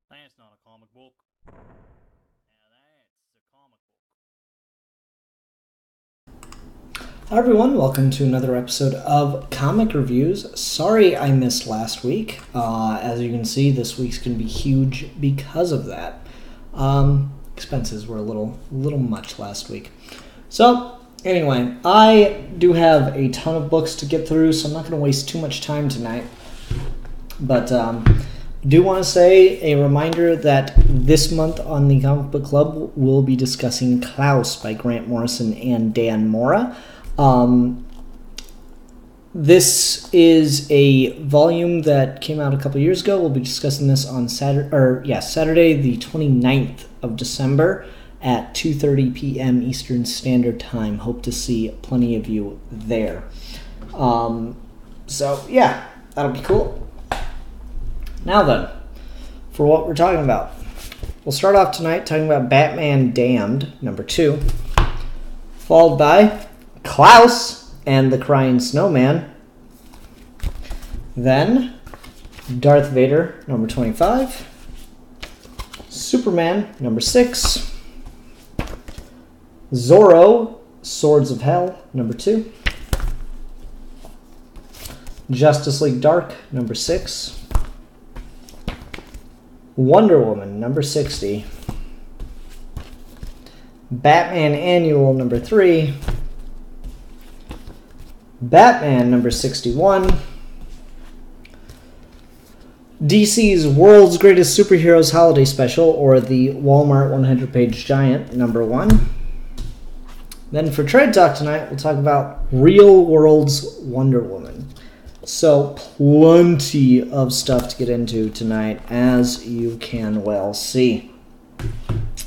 That's not a comic book. Now that's a comic book. Hi everyone, welcome to another episode of Comic Reviews. Sorry I missed last week. As you can see, this week's going to be huge because of that. Expenses were a little much last week. So, anyway, I do have a ton of books to get through, so I'm not going to waste too much time tonight. But I do want to say a reminder that this month on the Comic Book Club, we'll be discussing Klaus by Grant Morrison and Dan Mora. This is a volume that came out a couple years ago. We'll be discussing this on Saturday, the 29th of December at 2:30 p.m. Eastern Standard Time. Hope to see plenty of you there. So, yeah, that'll be cool. Now then, for what we're talking about. We'll start off tonight talking about Batman Damned, number 2, followed by Klaus and the Crying Snowman. Then, Darth Vader, number 25. Superman, number 6. Zorro, Swords of Hell, number 2. Justice League Dark, number 6. Wonder Woman, number 60. Batman Annual, number 3. Batman, number 61. DC's World's Greatest Superheroes Holiday Special, or the Walmart 100-page giant, number 1. Then for Trade Talk tonight, we'll talk about Real World's Wonder Woman. So plenty of stuff to get into tonight, as you can well see.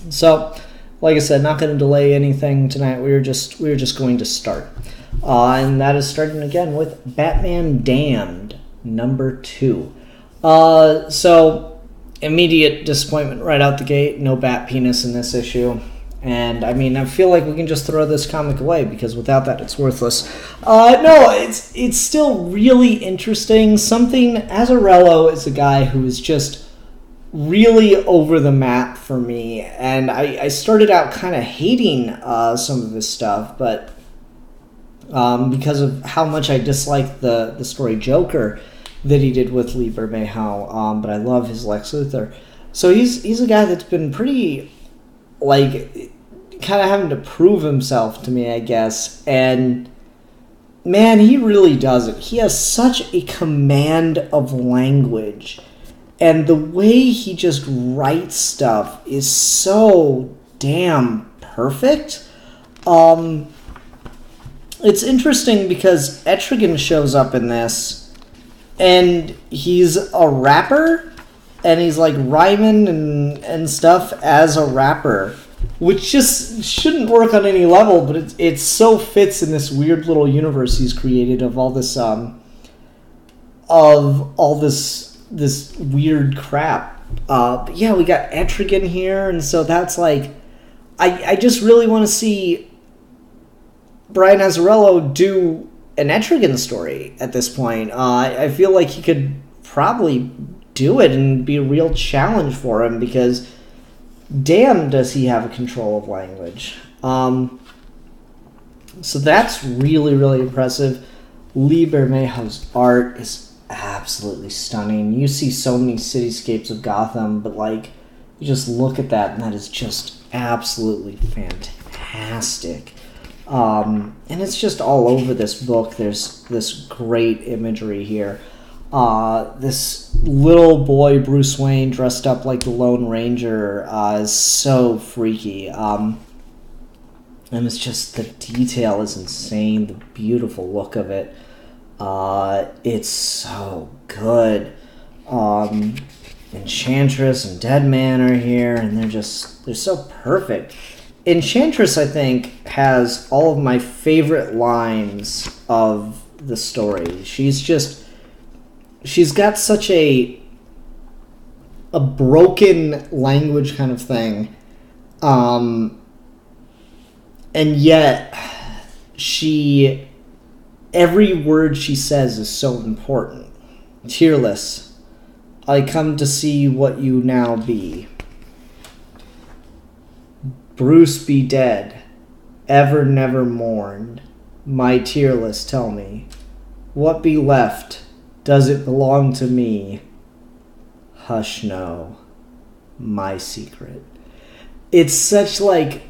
So, like I said, not going to delay anything tonight. We were just going to start, and that is starting again with Batman Damned, number 2. So immediate disappointment right out the gate. No bat penis in this issue. And, I mean, I feel like we can just throw this comic away, because without that, it's worthless. No, it's still really interesting. Azzarello is a guy who is just really over the map for me. And I started out kind of hating some of his stuff, but because of how much I disliked the story Joker that he did with Lee Bermejo, but I love his Lex Luthor. So he's a guy that's been pretty, like, kind of having to prove himself to me, I guess. And man, he really does it. He has such a command of language, and the way he just writes stuff is so damn perfect. It's interesting because Etrigan shows up in this, and he's a rapper, and he's like rhyming and stuff as a rapper, which just shouldn't work on any level, but it so fits in this weird little universe he's created of all this this weird crap. But yeah, we got Etrigan here, and so that's like, I just really want to see Brian Azzarello do an Etrigan story at this point. I feel like he could probably do it and be a real challenge for him, because damn does he have a control of language. So that's really, really impressive. Lee Bermejo's art is absolutely stunning. You see so many cityscapes of Gotham, but like, you just look at that and that is just absolutely fantastic. And it's just all over this book. There's this great imagery here. This little boy Bruce Wayne dressed up like the Lone Ranger is so freaky. And it's just, the detail is insane. The beautiful look of it. It's so good. Enchantress and Deadman are here, and they're so perfect. Enchantress, I think, has all of my favorite lines of the story. She's got such a broken language kind of thing. And yet every word she says is so important. Tearless. I come to see what you now be. Bruce be dead, ever never mourned. My tearless, tell me, what be left? Does it belong to me? Hush, no, my secret. It's such like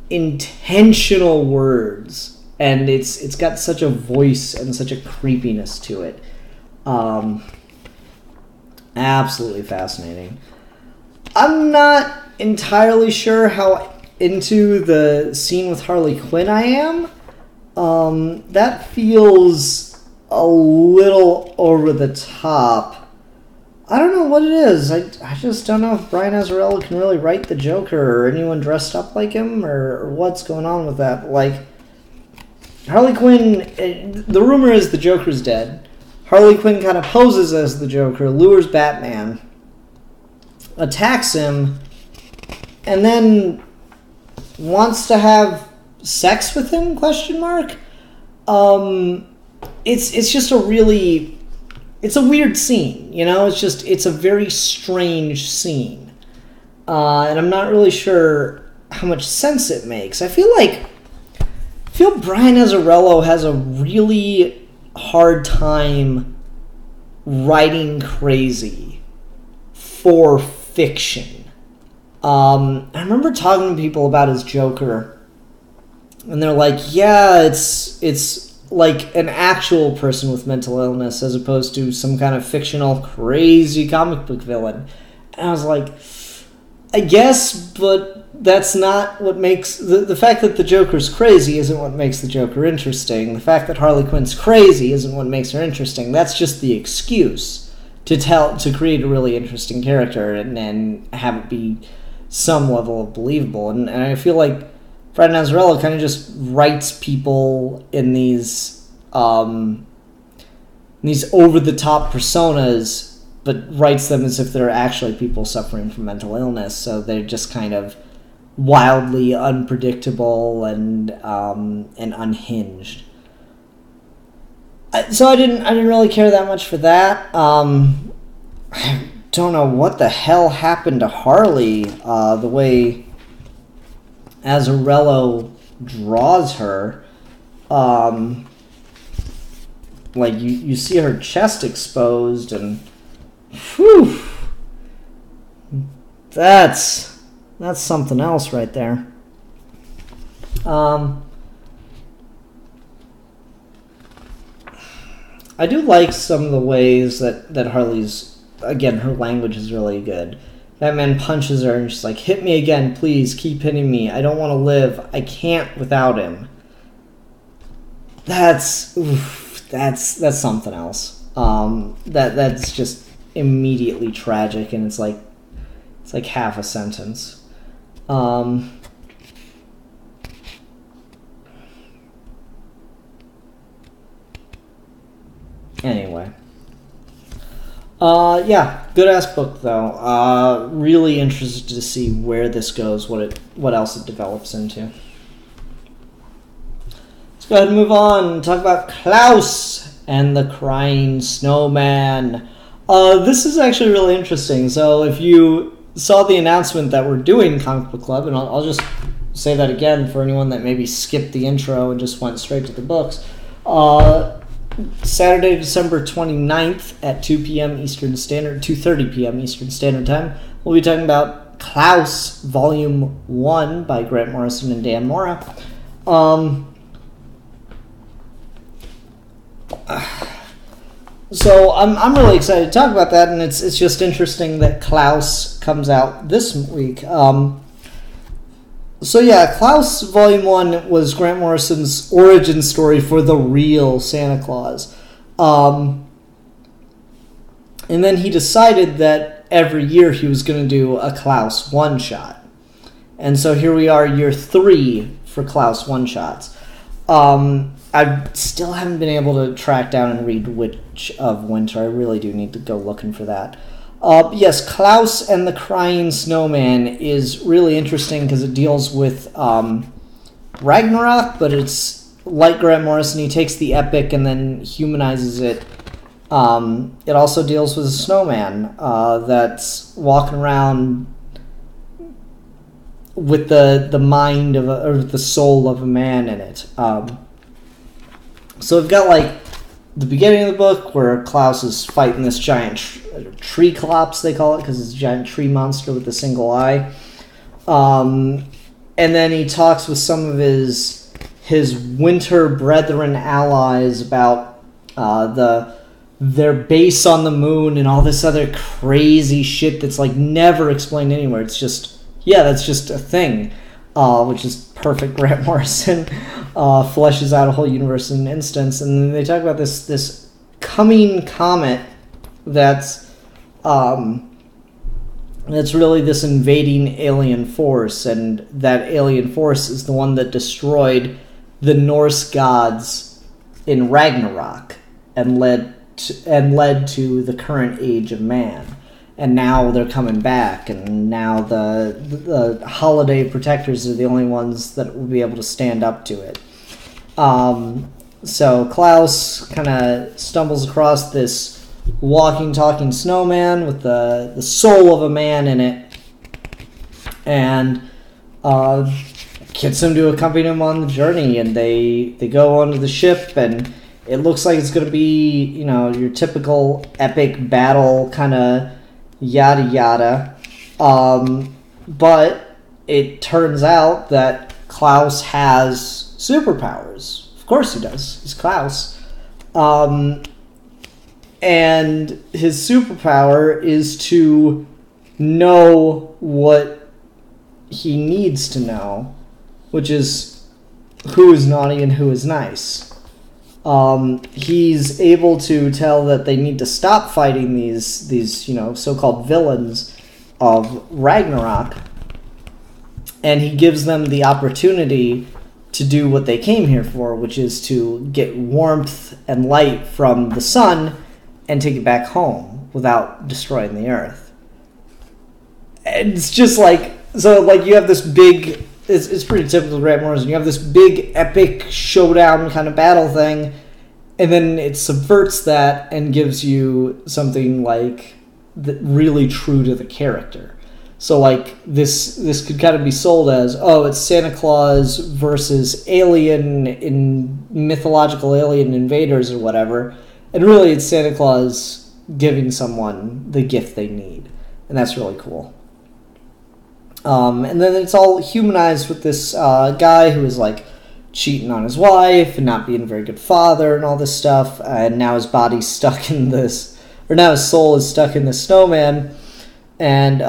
intentional words, and it's got such a voice and such a creepiness to it. Absolutely fascinating. I'm not entirely sure how into the scene with Harley Quinn I am. That feels a little over the top. I don't know what it is. I just don't know if Brian Azzarello can really write the Joker or anyone dressed up like him or what's going on with that. Like, Harley Quinn, the rumor is the Joker's dead. Harley Quinn kind of poses as the Joker, lures Batman, attacks him, and then wants to have sex with him, question mark? It's just a really... It's a weird scene, you know? It's a very strange scene. And I'm not really sure how much sense it makes. I feel Brian Azzarello has a really hard time writing crazy for fiction. I remember talking to people about his Joker, and they're like, yeah, it's like an actual person with mental illness as opposed to some kind of fictional crazy comic book villain. And I was like, I guess, but that's not what makes... The fact that the Joker's crazy isn't what makes the Joker interesting. The fact that Harley Quinn's crazy isn't what makes her interesting. That's just the excuse to create a really interesting character and have it be some level of believable. And I feel like Brian Azzarello kind of just writes people in these over-the-top personas, but writes them as if they're actually people suffering from mental illness. So they're just kind of wildly unpredictable and unhinged. So I didn't really care that much for that. I don't know what the hell happened to Harley. The way Azzarello draws her, like you see her chest exposed, and whew, that's something else right there. I do like some of the ways that Harley's, again, her language is really good. Batman punches her and she's like, hit me again, please, keep hitting me. I don't want to live. I can't without him. That's something else. That's just immediately tragic, and it's like half a sentence. Anyway. Yeah, good-ass book, though. Really interested to see where this goes, what else it develops into. Let's go ahead and move on and talk about Klaus and the Crying Snowman. This is actually really interesting. So if you saw the announcement that we're doing Comic Book Club, and I'll just say that again for anyone that maybe skipped the intro and just went straight to the books. Saturday, December 29th at 2 p.m. Eastern Standard, 2:30 p.m. Eastern Standard Time. We'll be talking about Klaus, Volume 1 by Grant Morrison and Dan Mora. So I'm really excited to talk about that, and it's just interesting that Klaus comes out this week. So yeah, Klaus Volume 1 was Grant Morrison's origin story for the real Santa Claus. And then he decided that every year he was going to do a Klaus one-shot. And so here we are, year 3 for Klaus one-shots. I still haven't been able to track down and read Witch of Winter. I really do need to go looking for that. Yes, Klaus and the Crying Snowman is really interesting because it deals with Ragnarok, but it's like Grant Morrison. He takes the epic and then humanizes it It also deals with a snowman that's walking around with the mind of or the soul of a man in it. So we've got like the beginning of the book where Klaus is fighting this giant tree clops, they call it, because it's a giant tree monster with a single eye. And then he talks with some of his winter brethren allies about their base on the moon and all this other crazy shit that's like never explained anywhere. It's just, yeah, that's just a thing, which is perfect. Grant Morrison fleshes out a whole universe in an instance, and then they talk about this coming comet that's really this invading alien force, and that alien force is the one that destroyed the Norse gods in Ragnarok and led to the current age of man. And now they're coming back, and now the holiday protectors are the only ones that will be able to stand up to it. So Klaus kind of stumbles across this walking, talking snowman with the soul of a man in it, and gets him to accompany him on the journey. And they go onto the ship, and it looks like it's going to be, you know, your typical epic battle kind of yada yada. But it turns out that Klaus has superpowers. Of course he does. He's Klaus. And his superpower is to know what he needs to know, which is who is naughty and who is nice. He's able to tell that they need to stop fighting these you know, so-called villains of Ragnarok, and he gives them the opportunity to do what they came here for, which is to get warmth and light from the sun and take it back home without destroying the earth. And it's just like, so like you have this big, it's pretty typical of Grant Morrison, you have this big epic showdown kind of battle thing, and then it subverts that and gives you something like really true to the character. So like this could kind of be sold as, oh, it's Santa Claus versus alien in mythological alien invaders or whatever, and really it's Santa Claus giving someone the gift they need, and that's really cool. And then it's all humanized with this guy who is like cheating on his wife and not being a very good father and all this stuff, and now his body's stuck in this, or now his soul is stuck in the snowman, and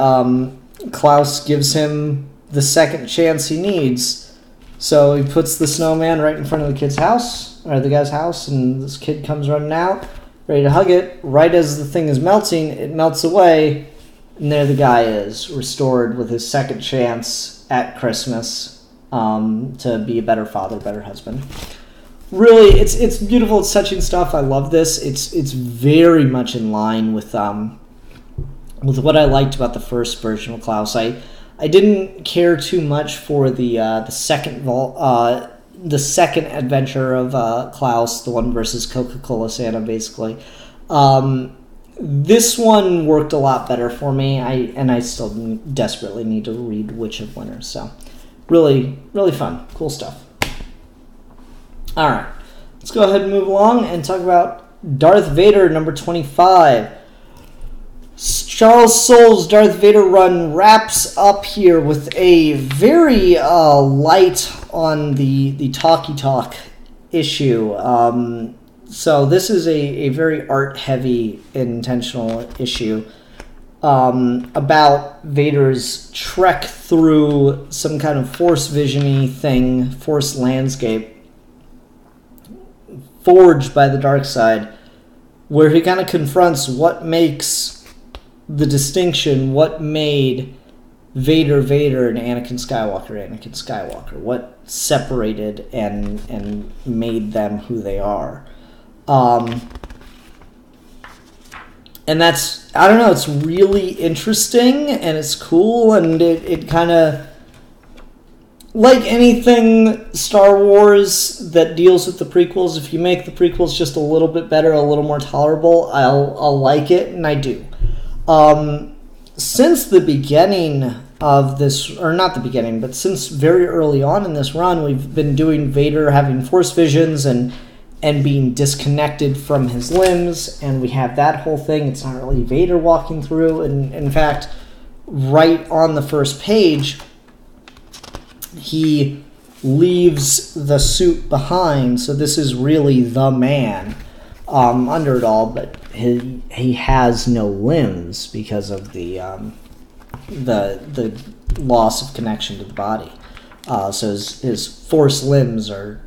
Klaus gives him the second chance he needs. So he puts the snowman right in front of the kid's house, or the guy's house, and this kid comes running out, ready to hug it. Right as the thing is melting, it melts away, and there the guy is, restored with his second chance at Christmas to be a better father, better husband. Really, it's beautiful, it's touching stuff. I love this. It's very much in line with what I liked about the first version of Klaus. I didn't care too much for the second adventure of Klaus, the one versus Coca-Cola Santa, basically. This one worked a lot better for me, and I still desperately need to read Witch of Winter. So, really, really fun, cool stuff. All right, let's go ahead and move along and talk about Darth Vader number 25. Charles Soule's Darth Vader run wraps up here with a very light on the talky talk issue. So this is a very art-heavy, intentional issue about Vader's trek through some kind of force vision-y thing, force landscape, forged by the dark side, where he kind of confronts what makes the distinction, what made Vader Vader and Anakin Skywalker, what separated and made them who they are. And that's, I don't know, it's really interesting and it's cool, and it kind of, like anything Star Wars that deals with the prequels, if you make the prequels just a little bit better, a little more tolerable, I'll like it, and I do. Since the beginning of this, or not the beginning, but since very early on in this run, we've been doing Vader having Force visions and being disconnected from his limbs, and we have that whole thing. It's not really Vader walking through, and in fact, right on the first page, he leaves the suit behind, so this is really the man under it all, but he has no limbs because of the loss of connection to the body. So his Force limbs are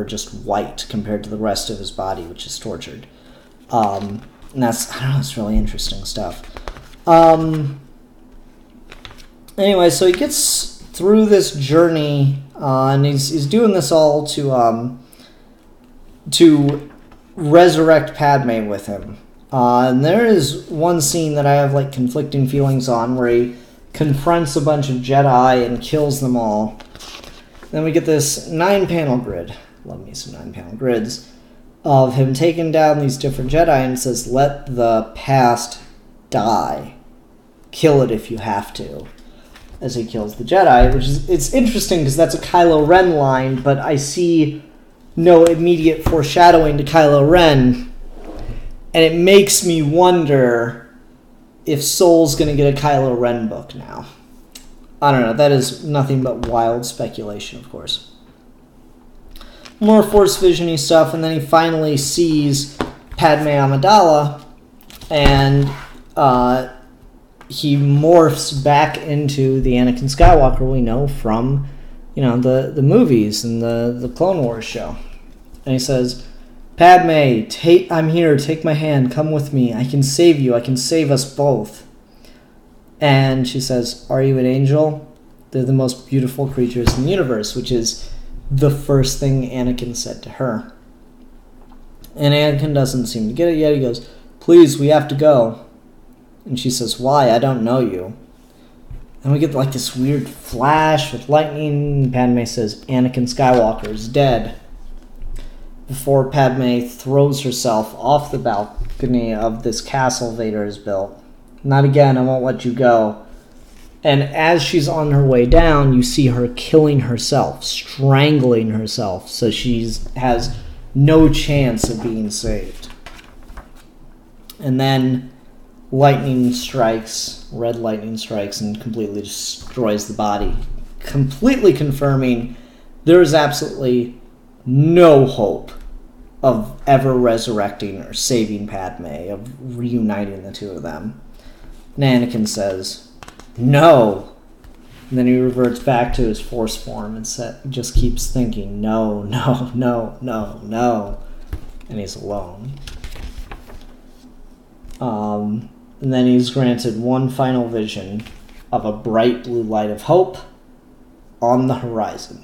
just white compared to the rest of his body, which is tortured. And that's, I don't know, it's really interesting stuff. Anyway, so he gets through this journey, and he's doing this all to resurrect Padme with him. And there is one scene that I have like conflicting feelings on, where he confronts a bunch of Jedi and kills them all. Then we get this 9-panel grid. Love me some 9-panel grids of him taking down these different Jedi, and says, "Let the past die. Kill it if you have to." As he kills the Jedi, which is, it's interesting because that's a Kylo Ren line, but I see no immediate foreshadowing to Kylo Ren, and it makes me wonder if Soule's going to get a Kylo Ren book now. I don't know. That is nothing but wild speculation, of course. More Force vision-y stuff, and then he finally sees Padme Amidala, and he morphs back into the Anakin Skywalker we know from, the movies and the Clone Wars show. And he says, "Padme, I'm here, take my hand, come with me, I can save you, I can save us both." And she says, "Are you an angel? They're the most beautiful creatures in the universe," which is the first thing Anakin said to her. And Anakin doesn't seem to get it yet. He goes, "Please, we have to go." And she says, "Why? I don't know you." And we get like this weird flash with lightning. Padme says, "Anakin Skywalker is dead." Before Padme throws herself off the balcony of this castle Vader has built. "Not again, I won't let you go." And as she's on her way down, you see her killing herself, strangling herself, so she has no chance of being saved. And then lightning strikes, red lightning strikes, and completely destroys the body, completely confirming there is absolutely no hope of ever resurrecting or saving Padme, of reuniting the two of them. And Anakin says, "No." And then he reverts back to his Force form and just keeps thinking, "No, no, no, no, no." And he's alone. And then he's granted one final vision of a bright blue light of hope on the horizon.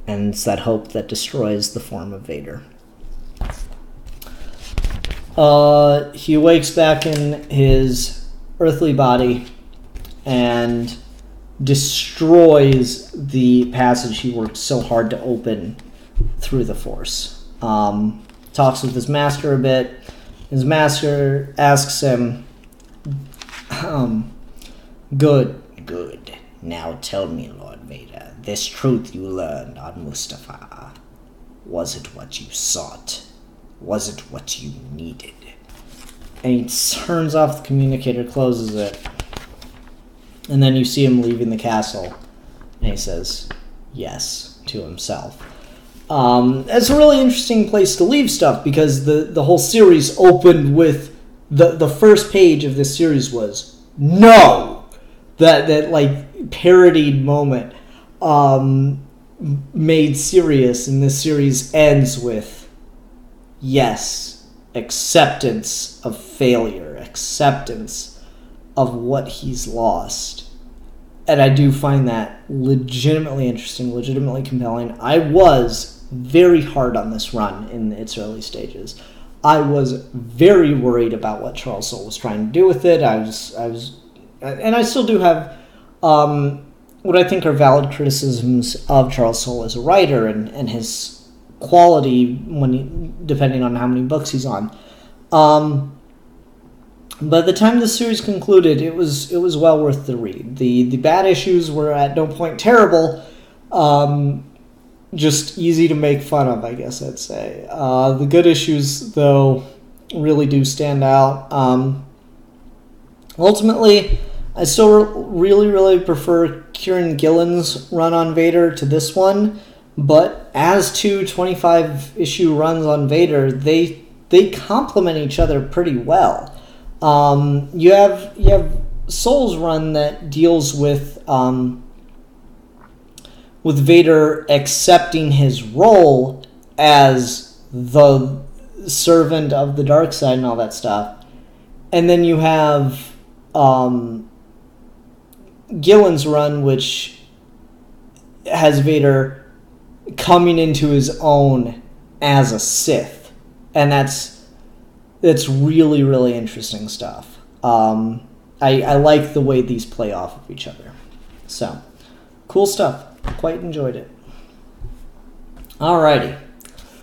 And it's that hope that destroys the form of Vader. He wakes back in his earthly body and destroys the passage he worked so hard to open through the Force. Talks with his master a bit. His master asks him, Good. Now tell me, Lord Vader, this truth you learned on Mustafar, was it what you sought? Was it what you needed?" And he turns off the communicator, closes it, and then you see him leaving the castle, and he says, "Yes," to himself. It's a really interesting place to leave stuff, because the whole series opened with the first page of this series was "No!" That like parodied moment made serious, and this series ends with yes, acceptance of failure, acceptance of what he's lost. And I do find that legitimately interesting, legitimately compelling. I was very hard on this run in its early stages. I was very worried about what Charles Soule was trying to do with it. I was, and I still do have what I think are valid criticisms of Charles Soule as a writer and his quality depending on how many books he's on. But at the time the series concluded, it was well worth the read. The bad issues were at no point terrible, just easy to make fun of, I guess I'd say. The good issues, though, really do stand out. Ultimately, I still really prefer Kieran Gillen's run on Vader to this one, but as two 25-issue runs on Vader, they complement each other pretty well. You have Soule's run that deals with Vader accepting his role as the servant of the dark side and all that stuff, and then you have Gillen's run, which has Vader coming into his own as a Sith, and that's really interesting stuff. I like the way these play off of each other. So, cool stuff. Quite enjoyed it. Alrighty.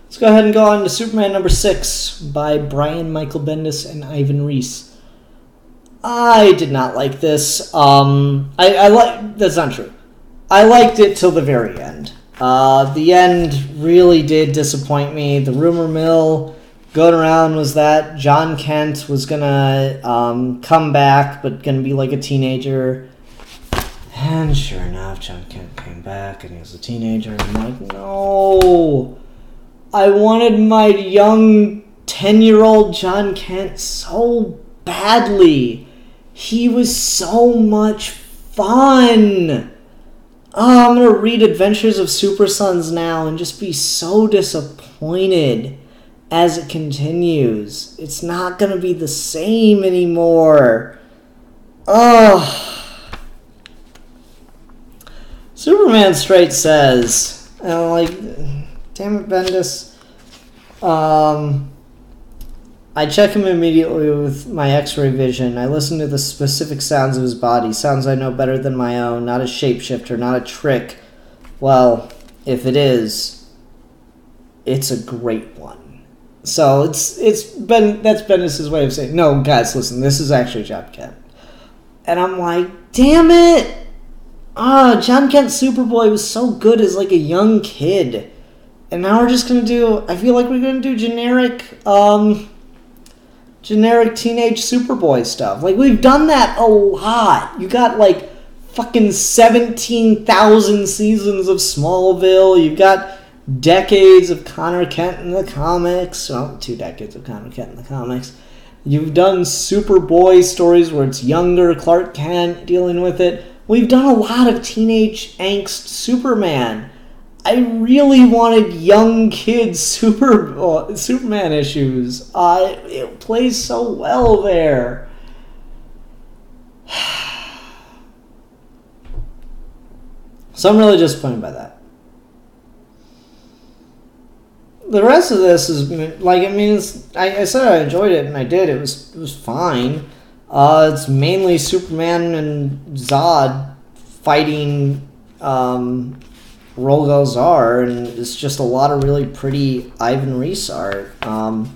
Let's go ahead and go on to Superman number 6 by Brian Michael Bendis and Ivan Reis. I did not like this. That's not true. I liked it till the very end. The end really did disappoint me. The rumor mill going around was that John Kent was gonna come back, but gonna be like a teenager. And sure enough, John Kent came back, and he was a teenager. And I'm like, no, I wanted my young 10-year-old John Kent so badly. He was so much fun. Oh, I'm gonna read Adventures of Super Sons now and just be so disappointed as it continues. It's not going to be the same anymore. Ugh. Superman straight says, and I'm like, damn it, Bendis. I check him immediately with my x-ray vision. I listen to the specific sounds of his body, sounds I know better than my own, not a shapeshifter, not a trick. Well, if it is, it's a great one. So that's Bendis' way of saying, no, guys, listen, this is actually John Kent. And I'm like, damn it! John Kent Superboy was so good as like a young kid. And now we're just gonna do, I feel like we're gonna do generic teenage Superboy stuff. Like, we've done that a lot. You got like fucking 17,000 seasons of Smallville. You've got decades of Connor Kent in the comics. Well, 2 decades of Connor Kent in the comics. You've done Superboy stories where it's younger Clark Kent dealing with it. We've done a lot of teenage angst Superman. I really wanted young kids Superman issues. It plays so well there. So I'm really disappointed by that. The rest of this is like, I mean, I said I enjoyed it, and I did. It was fine. It's mainly Superman and Zod fighting Rogol Zar, and it's just a lot of really pretty Ivan Reis art. Zod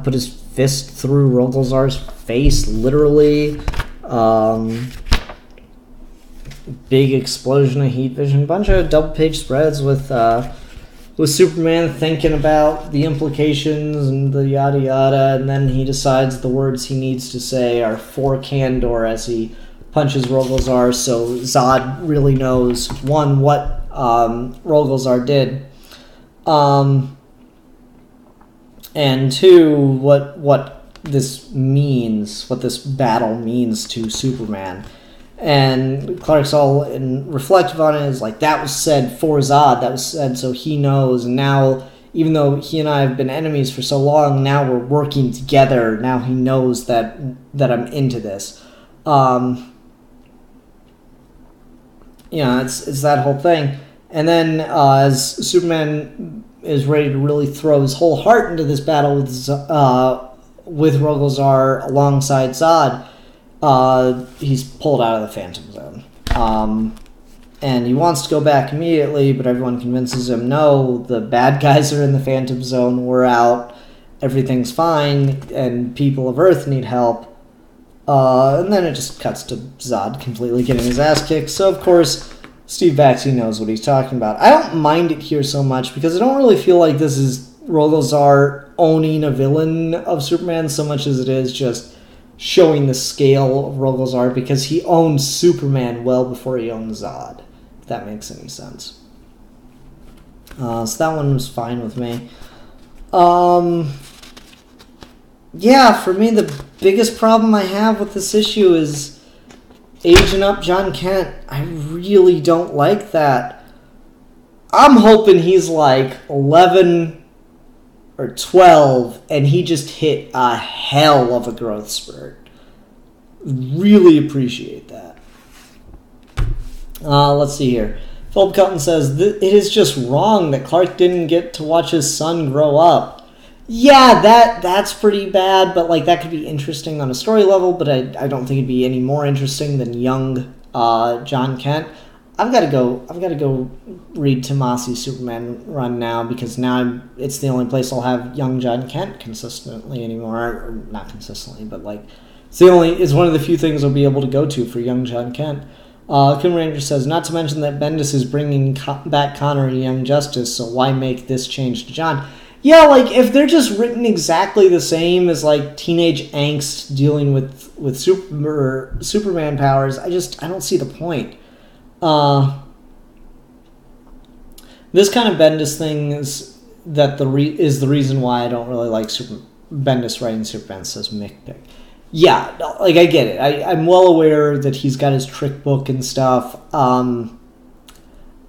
put his fist through Rogol Zar's face, literally. Big explosion of heat vision, bunch of double-page spreads with Superman thinking about the implications and the yada yada, and then he decides the words he needs to say are for Kandor as he punches Rogol Zar, so Zod really knows, one, what Rogol Zar did, and two, what this means, what this battle means to Superman. And Clark's all reflective on it, is like, that was said for Zod, that was said so he knows, and now, even though he and I have been enemies for so long, now we're working together, now he knows that I'm into this. It's that whole thing. And then as Superman is ready to really throw his whole heart into this battle with Rogol Zar alongside Zod, he's pulled out of the Phantom Zone. And he wants to go back immediately, but everyone convinces him, no, the bad guys are in the Phantom Zone, we're out, everything's fine, and people of Earth need help. And then it just cuts to Zod completely getting his ass kicked. So, of course, Steve Vaxie knows what he's talking about. I don't mind it here so much, because I don't really feel like this is Rogozar owning a villain of Superman so much as it is just showing the scale of Rogozar, because he owns Superman well before he owns Zod, if that makes any sense. So that one was fine with me. Yeah, for me, the biggest problem I have with this issue is aging up John Kent. I really don't like that. I'm hoping he's like 11 or 12, and he just hit a hell of a growth spurt. Really appreciate that. Let's see here. Philip Cutton says, it is just wrong that Clark didn't get to watch his son grow up. Yeah, that's pretty bad, but like that could be interesting on a story level, but I don't think it'd be any more interesting than young John Kent. I've got to go read Tomasi's Superman run now, because now it's the only place I'll have young John Kent consistently anymore. Or not consistently, but like it's one of the few things I'll be able to go to for young John Kent. Kim Ranger says, not to mention that Bendis is bringing back Connor and Young Justice, so why make this change to John? Yeah, like, if they're just written exactly the same as, like, teenage angst dealing with Superman powers, I don't see the point. This kind of Bendis thing is the reason why I don't really like Bendis writing Superman, says Mick Pick. Yeah, like, I get it. I'm well aware that he's got his trick book and stuff. I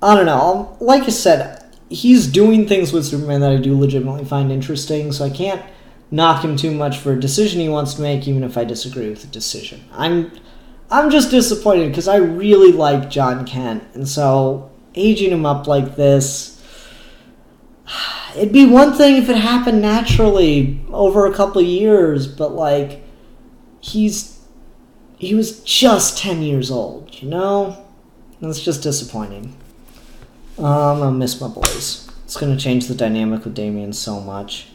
don't know. Like I said, he's doing things with Superman that I do legitimately find interesting, so I can't knock him too much for a decision he wants to make, even if I disagree with the decision. I'm just disappointed, because I really like John Kent, and so aging him up like this, it'd be one thing if it happened naturally over a couple of years, but like, he was just 10 years old, you know? That's just disappointing. I'm gonna miss my boys. It's gonna change the dynamic with Damian so much.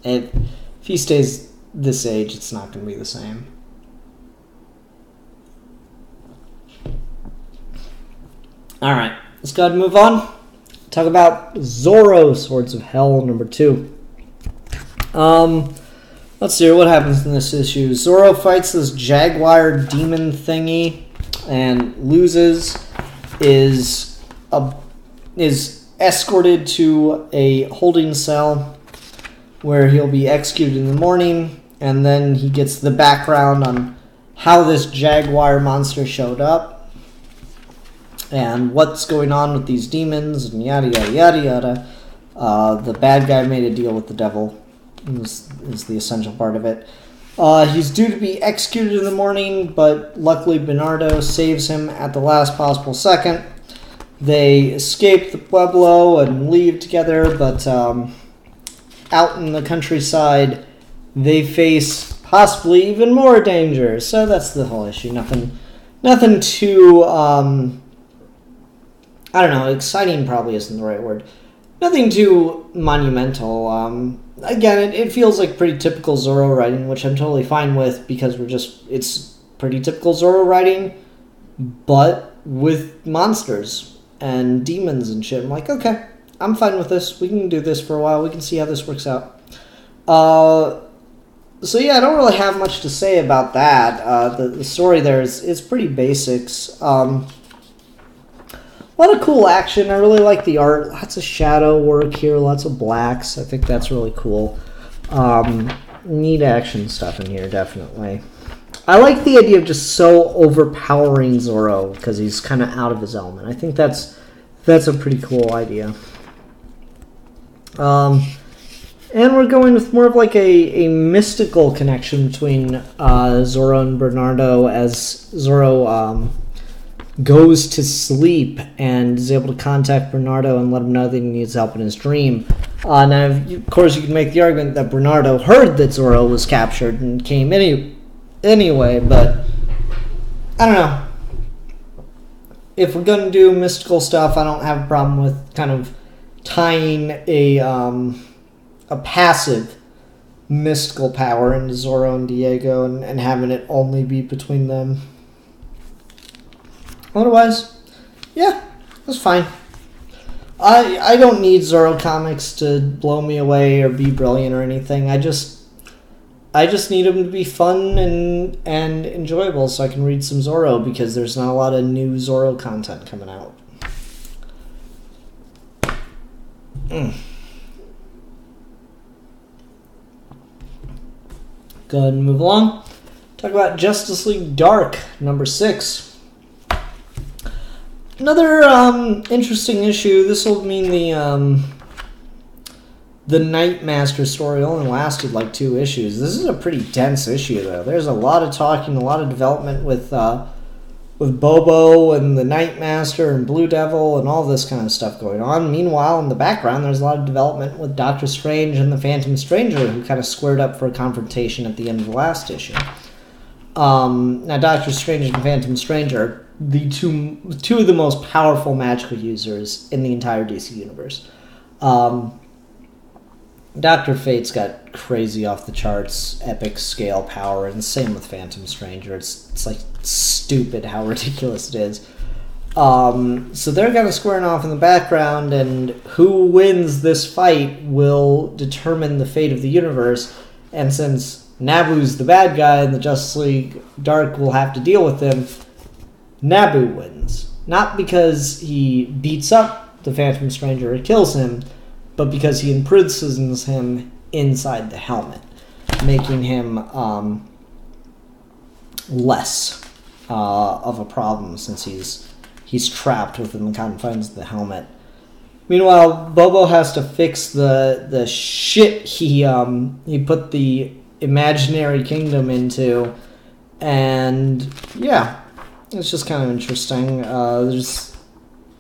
If he stays this age, it's not gonna be the same. Alright, let's go ahead and move on. Talk about Zorro, Swords of Hell, number 2. Let's see what happens in this issue. Zorro fights this jaguar demon thingy and loses, is escorted to a holding cell where he'll be executed in the morning, and then he gets the background on how this jaguar monster showed up and what's going on with these demons and yada yada yada yada. The bad guy made a deal with the devil is the essential part of it. He's due to be executed in the morning, but luckily Bernardo saves him at the last possible second. They escape the Pueblo and leave together, but out in the countryside, they face possibly even more danger. So that's the whole issue. Nothing too, I don't know, exciting probably isn't the right word. Nothing too monumental. Again, it feels like pretty typical Zorro writing, which I'm totally fine with, because it's pretty typical Zorro writing, but with monsters and demons and shit. I'm like, okay, I'm fine with this. We can do this for a while. We can see how this works out. So yeah, I don't really have much to say about that. The story there is pretty basics. A lot of cool action. I really like the art. Lots of shadow work here. Lots of blacks. I think that's really cool. Neat action stuff in here, definitely. I like the idea of just so overpowering Zorro because he's kind of out of his element. I think that's a pretty cool idea. And we're going with more of like a mystical connection between Zorro and Bernardo as Zorro goes to sleep and is able to contact Bernardo and let him know that he needs help in his dream. Now, of course, you can make the argument that Bernardo heard that Zorro was captured and came anyway, but I don't know. If we're gonna do mystical stuff, I don't have a problem with kind of tying a passive mystical power into Zorro and Diego and having it only be between them. Otherwise, yeah, that's fine. I don't need Zorro comics to blow me away or be brilliant or anything. I just need them to be fun and enjoyable so I can read some Zorro, because there's not a lot of new Zorro content coming out. Go ahead and move along. Talk about Justice League Dark, number 6. Another interesting issue. This will mean the Nightmaster story only lasted like 2 issues. This is a pretty dense issue, though. There's a lot of talking, a lot of development with Bobo and the Nightmaster and Blue Devil and all this kind of stuff going on. Meanwhile, in the background, there's a lot of development with Doctor Strange and the Phantom Stranger, who kind of squared up for a confrontation at the end of the last issue. Now, Doctor Strange and Phantom Stranger, the two of the most powerful magical users in the entire DC universe. Dr. Fate's got crazy off the charts epic scale power, and same with Phantom Stranger. It's like stupid how ridiculous it is. So they're kind of squaring off in the background, and who wins this fight will determine the fate of the universe. And since Nabu's the bad guy and the Justice League Dark will have to deal with him, Nabu wins. Not because he beats up the Phantom Stranger or kills him, but because he imprisons him inside the helmet, making him less of a problem since he's trapped within the confines of the helmet. Meanwhile, Bobo has to fix the shit he put the imaginary kingdom into, and yeah, it's just kind of interesting.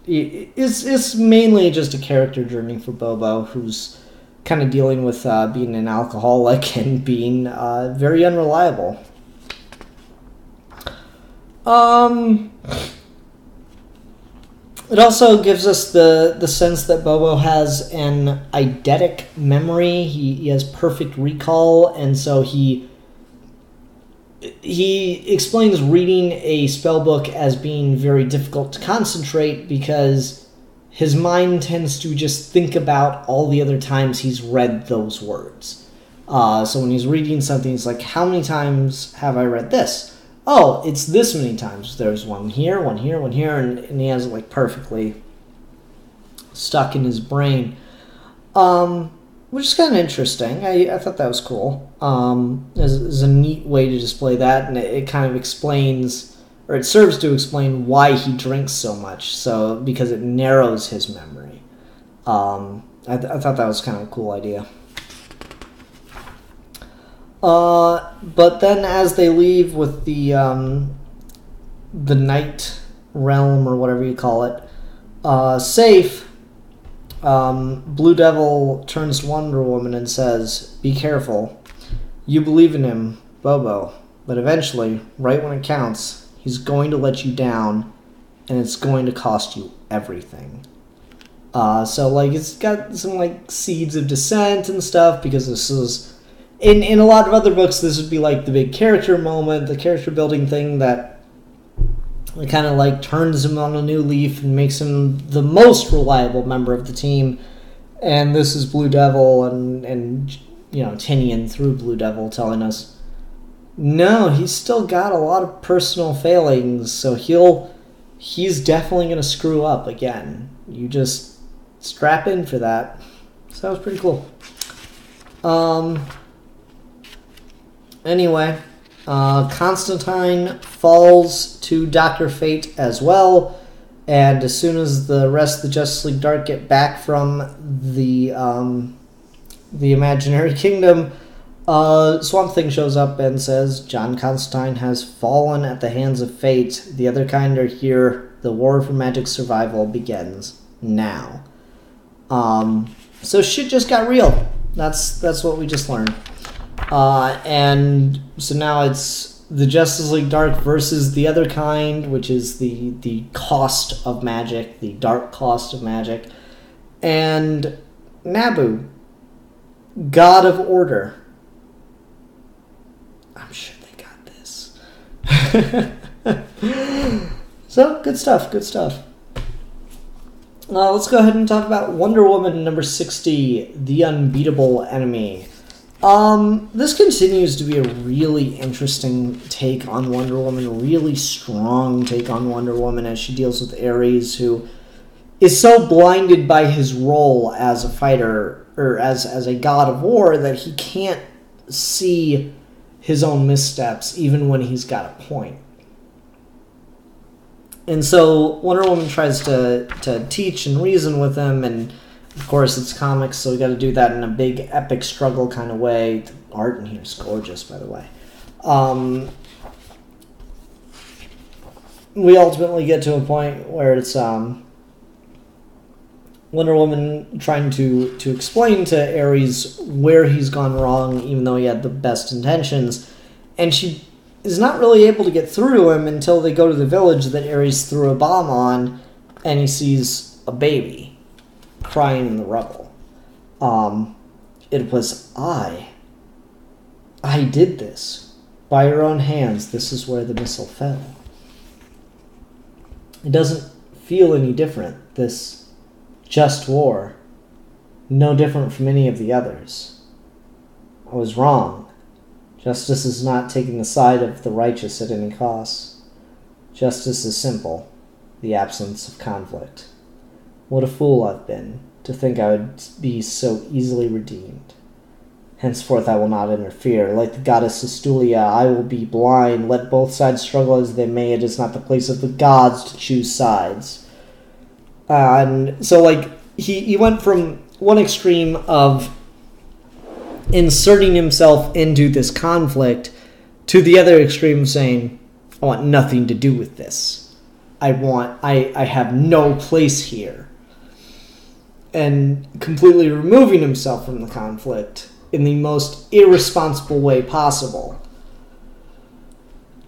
It's mainly just a character journey for Bobo, who's kind of dealing with being an alcoholic and being very unreliable. It also gives us the sense that Bobo has an eidetic memory. He has perfect recall, and so he explains reading a spellbook as being very difficult to concentrate because his mind tends to just think about all the other times he's read those words. So when he's reading something, he's like, how many times have I read this? Oh, it's this many times. There's one here, one here, one here, and he has it like perfectly stuck in his brain. Which is kind of interesting. I thought that was cool. Is a neat way to display that, and it kind of explains, or it serves to explain why he drinks so much. So because it narrows his memory. I thought that was kind of a cool idea. But then as they leave with the night realm, or whatever you call it, safe, Blue Devil turns to Wonder Woman and says, be careful. You believe in him, Bobo, but eventually, right when it counts, he's going to let you down, and it's going to cost you everything. So like it's got some like seeds of dissent and stuff, because this is in a lot of other books, this would be like the big character moment, the character building thing that kind of like turns him on a new leaf and makes him the most reliable member of the team. And this is Blue Devil and you know, Tynion through Blue Devil telling us, no, he's still got a lot of personal failings, so he's definitely going to screw up again. You just strap in for that. So that was pretty cool. Anyway, Constantine falls to Dr. Fate as well, and as soon as the rest of the Justice League Dark get back from the Imaginary Kingdom, Swamp Thing shows up and says, John Constantine has fallen at the hands of fate. The other kind are here. The war for magic survival begins now. So shit just got real. That's what we just learned. And so now it's the Justice League Dark versus the other kind, which is the cost of magic, the dark cost of magic, and Nabu, God of Order. I'm sure they got this. So, good stuff, good stuff. Let's go ahead and talk about Wonder Woman number 60, The Unbeatable Enemy. This continues to be a really interesting take on Wonder Woman, a really strong take on Wonder Woman as she deals with Ares, who is so blinded by his role as a fighter, or as a god of war, that he can't see his own missteps, even when he's got a point. And so Wonder Woman tries to teach and reason with him, and of course it's comics, so we got to do that in a big epic struggle kind of way. The art in here is gorgeous, by the way. We ultimately get to a point where it's Wonder Woman trying to explain to Ares where he's gone wrong, even though he had the best intentions, and she is not really able to get through to him until they go to the village that Ares threw a bomb on, and he sees a baby crying in the rubble. It was I did this. By your own hands, this is where the missile fell. It doesn't feel any different, this just war. No different from any of the others. I was wrong. Justice is not taking the side of the righteous at any cost. Justice is simple, the absence of conflict. What a fool I've been, to think I would be so easily redeemed. Henceforth I will not interfere. Like the goddess Astulia, I will be blind. Let both sides struggle as they may. It is not the place of the gods to choose sides. And so, like, he went from one extreme of inserting himself into this conflict to the other extreme saying, I want nothing to do with this. I have no place here. And completely removing himself from the conflict in the most irresponsible way possible.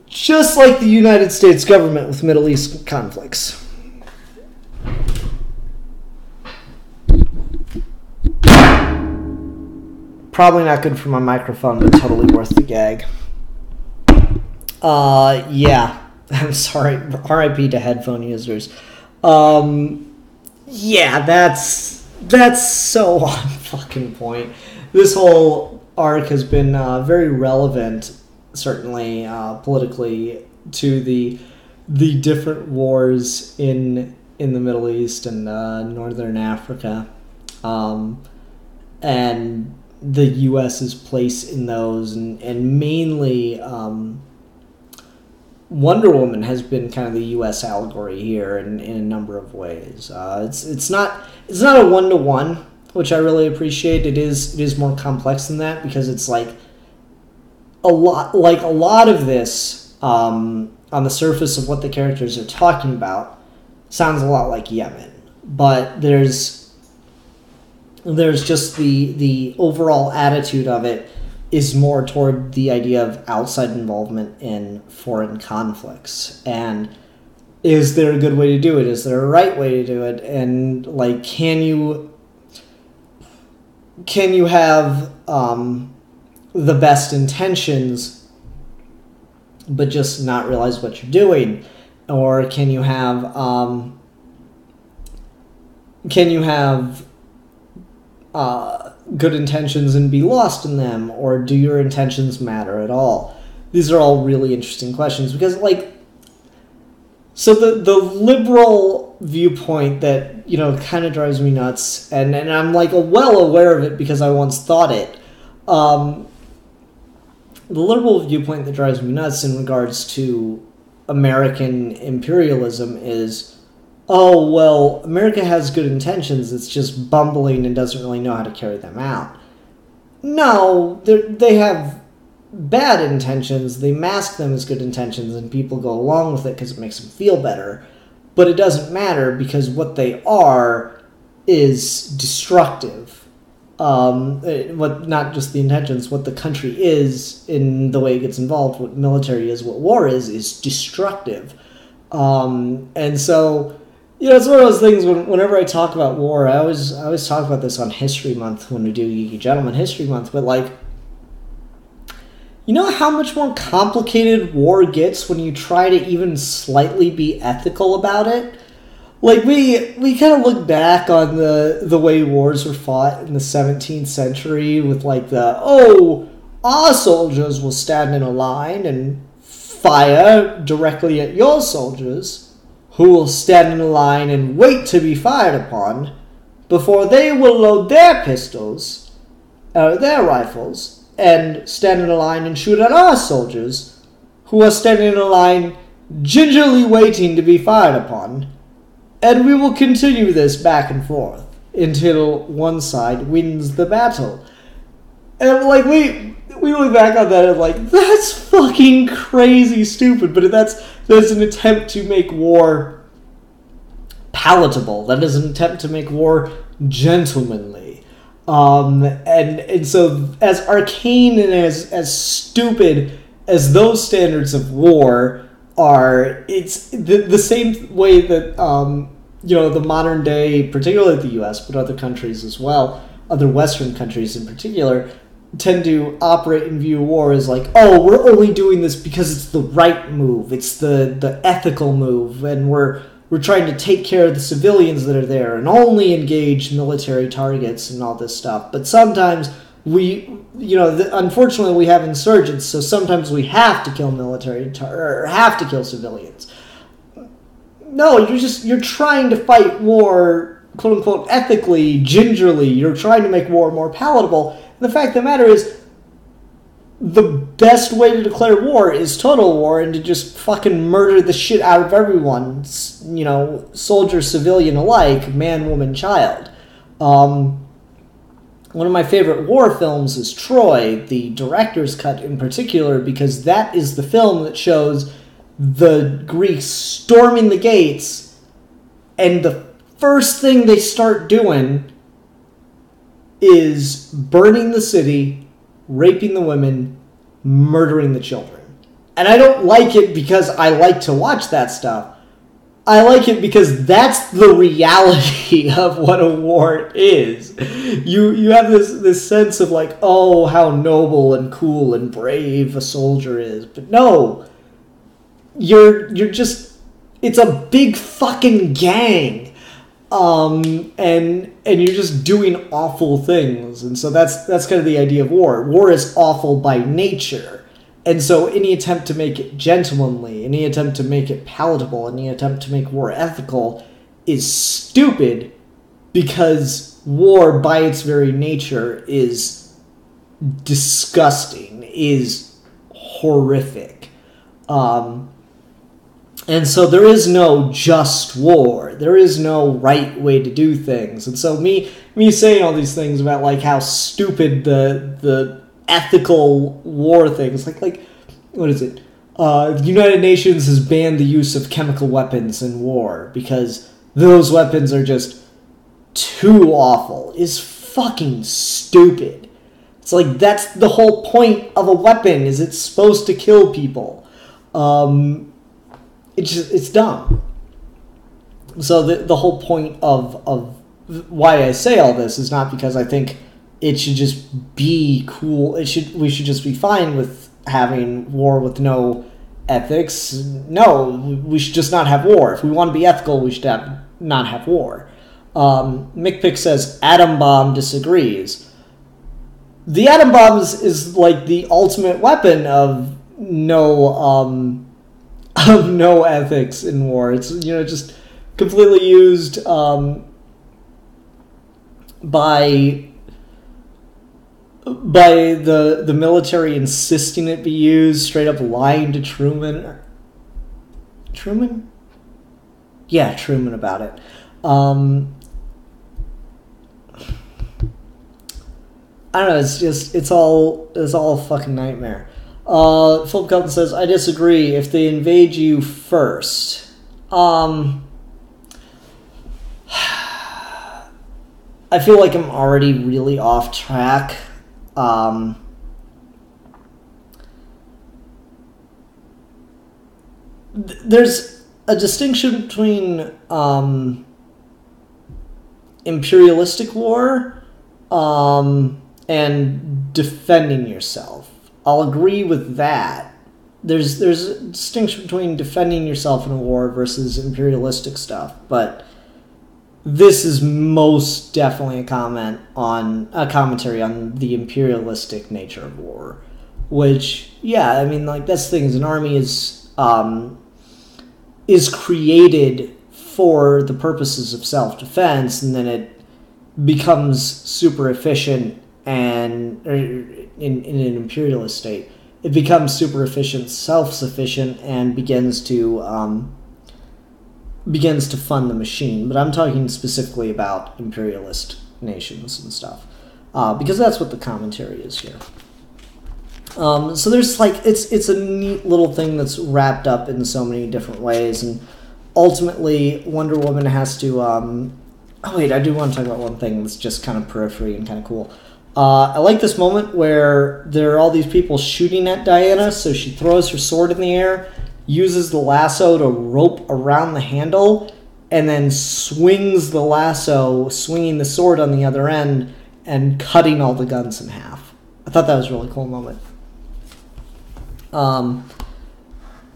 Just like the United States government with Middle East conflicts. Probably not good for my microphone, but totally worth the gag. Yeah. I'm sorry. RIP to headphone users. Yeah, that's so on fucking point. This whole arc has been very relevant, certainly politically, to the different wars in the Middle East and Northern Africa, and the U.S.'s place in those, and mainly Wonder Woman has been kind of the U.S. allegory here in a number of ways. It's not a one-to-one, which I really appreciate. It is more complex than that, because it's like a lot of this on the surface of what the characters are talking about sounds a lot like Yemen, but there's just the overall attitude of it is more toward the idea of outside involvement in foreign conflicts. And is there a good way to do it? Is there a right way to do it? And, like, can you have the best intentions but just not realize what you're doing? Or can you have good intentions and be lost in them, or do your intentions matter at all? These are all really interesting questions, because, like, so the liberal viewpoint that, you know, kind of drives me nuts, and I'm, like, well aware of it because I once thought it. The liberal viewpoint that drives me nuts in regards to American imperialism is, oh, well, America has good intentions, it's just bumbling and doesn't really know how to carry them out. No, they have bad intentions, they mask them as good intentions, and people go along with it because it makes them feel better. But it doesn't matter, because what they are is destructive. what not just the intentions, what the country is in the way it gets involved, what military is, what war is destructive. And so, it's one of those things whenever I talk about war, I always talk about this on History Month when we do Geeky Gentleman History Month, but like, you know how much more complicated war gets when you try to even slightly be ethical about it? Like, we kind of look back on the way wars were fought in the 17th century with, like, our soldiers will stand in a line and fire directly at your soldiers, who will stand in a line and wait to be fired upon before they will load their pistols, their rifles, and stand in a line and shoot at our soldiers, who are standing in a line gingerly waiting to be fired upon. And we will continue this back and forth until one side wins the battle. And, like, we look back on that and, like, that's fucking crazy stupid, but that's an attempt to make war palatable. That is an attempt to make war gentlemanly. And so as arcane and as stupid as those standards of war are, it's the same way that, the modern day, particularly the US, but other countries as well, other Western countries in particular, tend to operate and view war as like, oh, we're only doing this because it's the right move, it's the ethical move, and we're trying to take care of the civilians that are there and only engage military targets and all this stuff. But sometimes unfortunately we have insurgents, so sometimes we have to kill or have to kill civilians. No, you're trying to fight war, quote unquote, ethically, gingerly. You're trying to make war more palatable. And the fact of the matter is, the best way to declare war is total war and to just fucking murder the shit out of everyone, soldier, civilian alike, man, woman, child. One of my favorite war films is Troy, the director's cut in particular, because that is the film that shows the Greeks storming the gates, and the first thing they start doing is burning the city, raping the women, murdering the children. And I don't like it because I like to watch that stuff. I like it because that's the reality of what a war is. You have this sense of like, oh, how noble and cool and brave a soldier is. But no, you're just, it's a big fucking gang. And you're just doing awful things. And so that's kind of the idea of war. War is awful by nature. And so any attempt to make it gentlemanly, any attempt to make it palatable, any attempt to make war ethical is stupid, because war by its very nature is disgusting, is horrific. And so there is no just war. There is no right way to do things. And so me saying all these things about like how stupid the ethical war things, like what is it? The United Nations has banned the use of chemical weapons in war because those weapons are just too awful, is fucking stupid. It's like, that's the whole point of a weapon, is it's supposed to kill people. It's dumb. So the whole point of why I say all this is not because I think it should just be cool. We should just be fine with having war with no ethics. No, we should just not have war. If we want to be ethical, we should not have war. McPick says Atom Bomb disagrees. The atom bomb is like the ultimate weapon of no ethics in war. It's just completely used by the military insisting it be used, straight up lying to Truman. Truman? Yeah, Truman about it. I don't know, it's all a fucking nightmare. Philip Kelton says, I disagree. If they invade you first. I I feel like I'm already really off track. There's a distinction between imperialistic war and defending yourself. I'll agree with that. There's a distinction between defending yourself in a war versus imperialistic stuff, but this is most definitely a commentary on the imperialistic nature of war. Which, yeah, I mean, like, that's the thing, is an army is created for the purposes of self-defense, and then it becomes super efficient, and in an imperialist state, it becomes super efficient, self-sufficient, and begins to fund the machine. But I'm talking specifically about imperialist nations and stuff, because that's what the commentary is here. So there's like, it's a neat little thing that's wrapped up in so many different ways, and ultimately Wonder Woman has to oh wait, I do want to talk about one thing that's just kind of periphery and kind of cool. I like this moment where there are all these people shooting at Diana, so she throws her sword in the air, uses the lasso to rope around the handle, and then swings the lasso, swinging the sword on the other end, and cutting all the guns in half. I thought that was a really cool moment.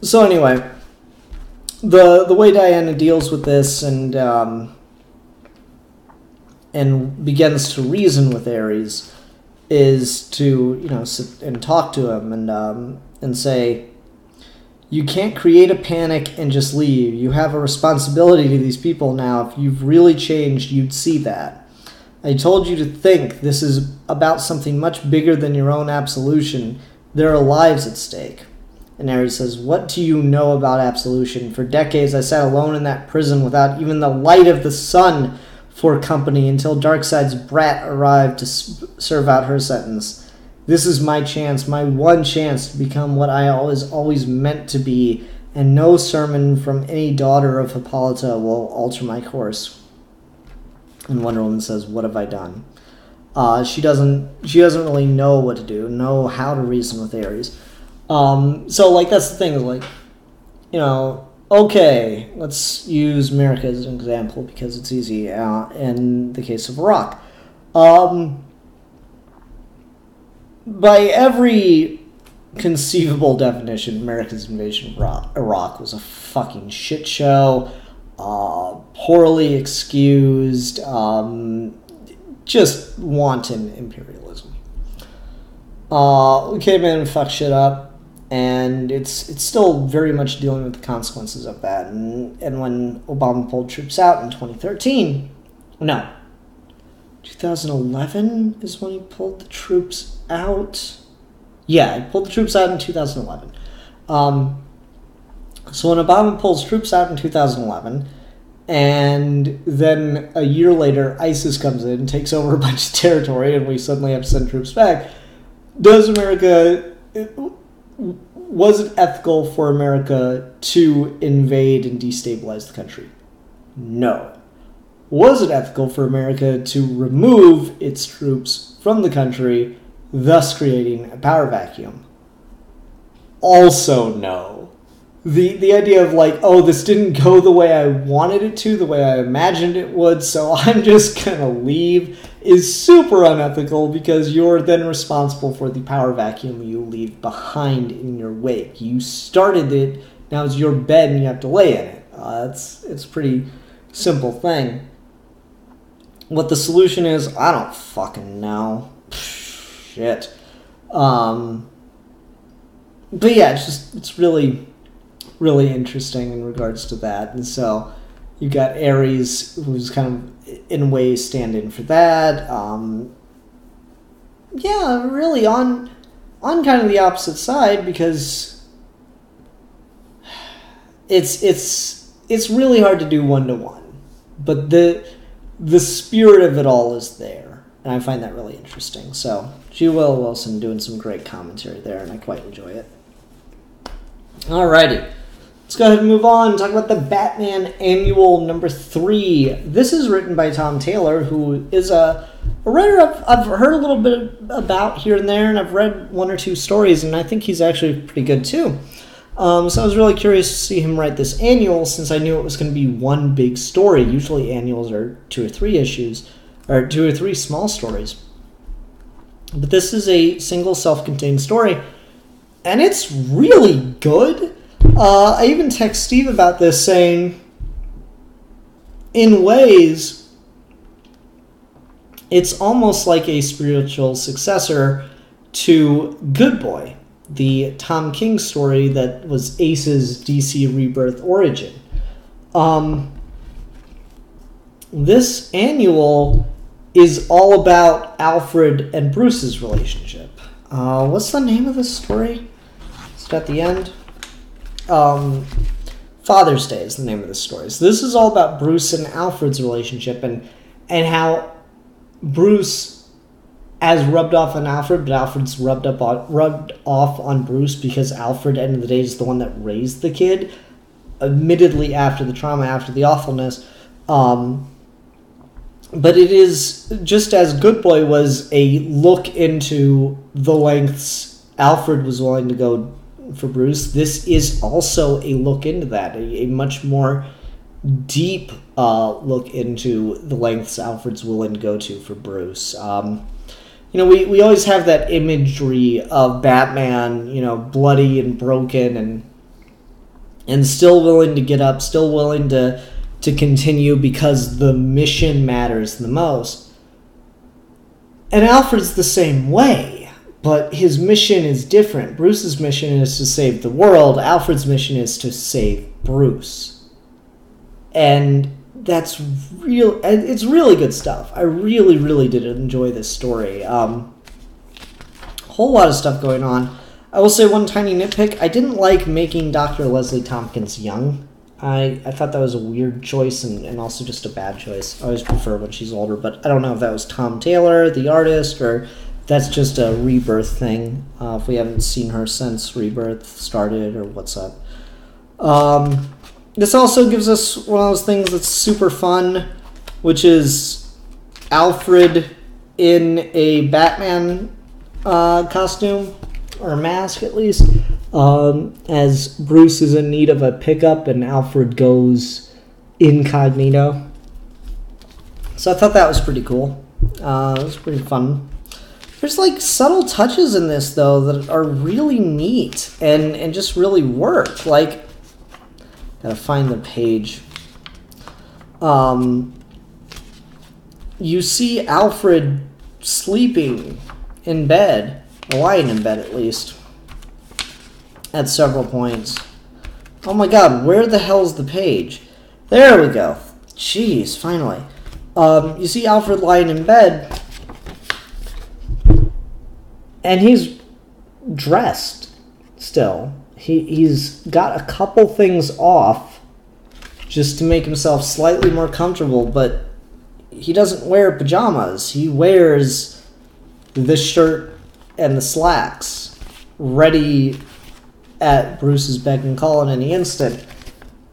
So anyway, the way Diana deals with this and begins to reason with Ares is to, you know, sit and talk to him and say, you can't create a panic and just leave. You have a responsibility to these people now. If you've really changed, you'd see that. I told you to think this is about something much bigger than your own absolution. There are lives at stake. And Ares says, what do you know about absolution? For decades I sat alone in that prison without even the light of the sun for company until Darkseid's brat arrived to serve out her sentence. This is my chance, my one chance to become what I always meant to be, and no sermon from any daughter of Hippolyta will alter my course. And Wonder Woman says, what have I done? She doesn't really know what to do, know how to reason with Ares. So, like, that's the thing, is like, you know, okay, let's use America as an example because it's easy in the case of Iraq. By every conceivable definition, America's invasion of Iraq was a fucking shit show, poorly excused, just wanton imperialism. We came in and fucked shit up, and it's still very much dealing with the consequences of that. And when Obama pulled troops out in 2013, no, 2011 is when he pulled the troops out. Yeah, he pulled the troops out in 2011. So when Obama pulls troops out in 2011, and then a year later, ISIS comes in and takes over a bunch of territory, and we suddenly have to send troops back. Was it ethical for America to invade and destabilize the country? No. Was it ethical for America to remove its troops from the country, thus creating a power vacuum? Also no. The idea of like, oh, this didn't go the way I wanted it to, the way I imagined it would, so I'm just gonna leave, is super unethical because you're then responsible for the power vacuum you leave behind in your wake. You started it, now it's your bed and you have to lay in it. It's a pretty simple thing. What the solution is, I don't fucking know. Shit. But yeah, it's really interesting in regards to that. And so you got Ares, who's kind of in a way stand-in for that. Yeah, really on kind of the opposite side, because it's really hard to do one-to-one, but the spirit of it all is there, and I find that really interesting. So Willow Wilson doing some great commentary there, and I quite enjoy it. Alrighty. Let's go ahead and move on and talk about the Batman Annual number 3. This is written by Tom Taylor, who is a writer I've heard a little bit about here and there, and I've read one or two stories, and I think he's actually pretty good too. So I was really curious to see him write this annual, since I knew it was going to be one big story. Usually annuals are 2 or 3 issues, or 2 or 3 small stories. But this is a single self-contained story, and it's really good. I even text Steve about this, saying, in ways, it's almost like a spiritual successor to Good Boy, the Tom King story that was Ace's DC Rebirth origin. This annual is all about Alfred and Bruce's relationship. What's the name of this story? Is it at the end? Father's Day is the name of the story. So this is all about Bruce and Alfred's relationship, and how Bruce has rubbed off on Alfred, but Alfred's rubbed off on Bruce because Alfred, at the end of the day, is the one that raised the kid, admittedly after the trauma, after the awfulness. But it is, just as Good Boy was a look into the lengths Alfred was willing to go for Bruce, this is also a look into that, a much more deep look into the lengths Alfred's willing to go to for Bruce. We always have that imagery of Batman, bloody and broken and still willing to get up, still willing to continue because the mission matters the most. And Alfred's the same way. But his mission is different. Bruce's mission is to save the world. Alfred's mission is to save Bruce. And that's real. It's really good stuff. I really, really did enjoy this story. Whole lot of stuff going on. I will say one tiny nitpick. I didn't like making Dr. Leslie Tompkins young. I thought that was a weird choice and also just a bad choice. I always prefer when she's older, but I don't know if that was Tom Taylor, the artist, or that's just a Rebirth thing, if we haven't seen her since Rebirth started, or what's up. This also gives us one of those things that's super fun, which is Alfred in a Batman costume, or mask at least, as Bruce is in need of a pickup and Alfred goes incognito. So I thought that was pretty cool. It was pretty fun. There's subtle touches in this though that are really neat and just really work. Gotta find the page. You see Alfred sleeping in bed, or lying in bed at least, at several points. Oh my god, where the hell's the page? There we go. Jeez, finally. You see Alfred lying in bed, and he's dressed still. He's got a couple things off just to make himself slightly more comfortable, but he doesn't wear pajamas. He wears the shirt and the slacks, ready at Bruce's beck and call in any instant,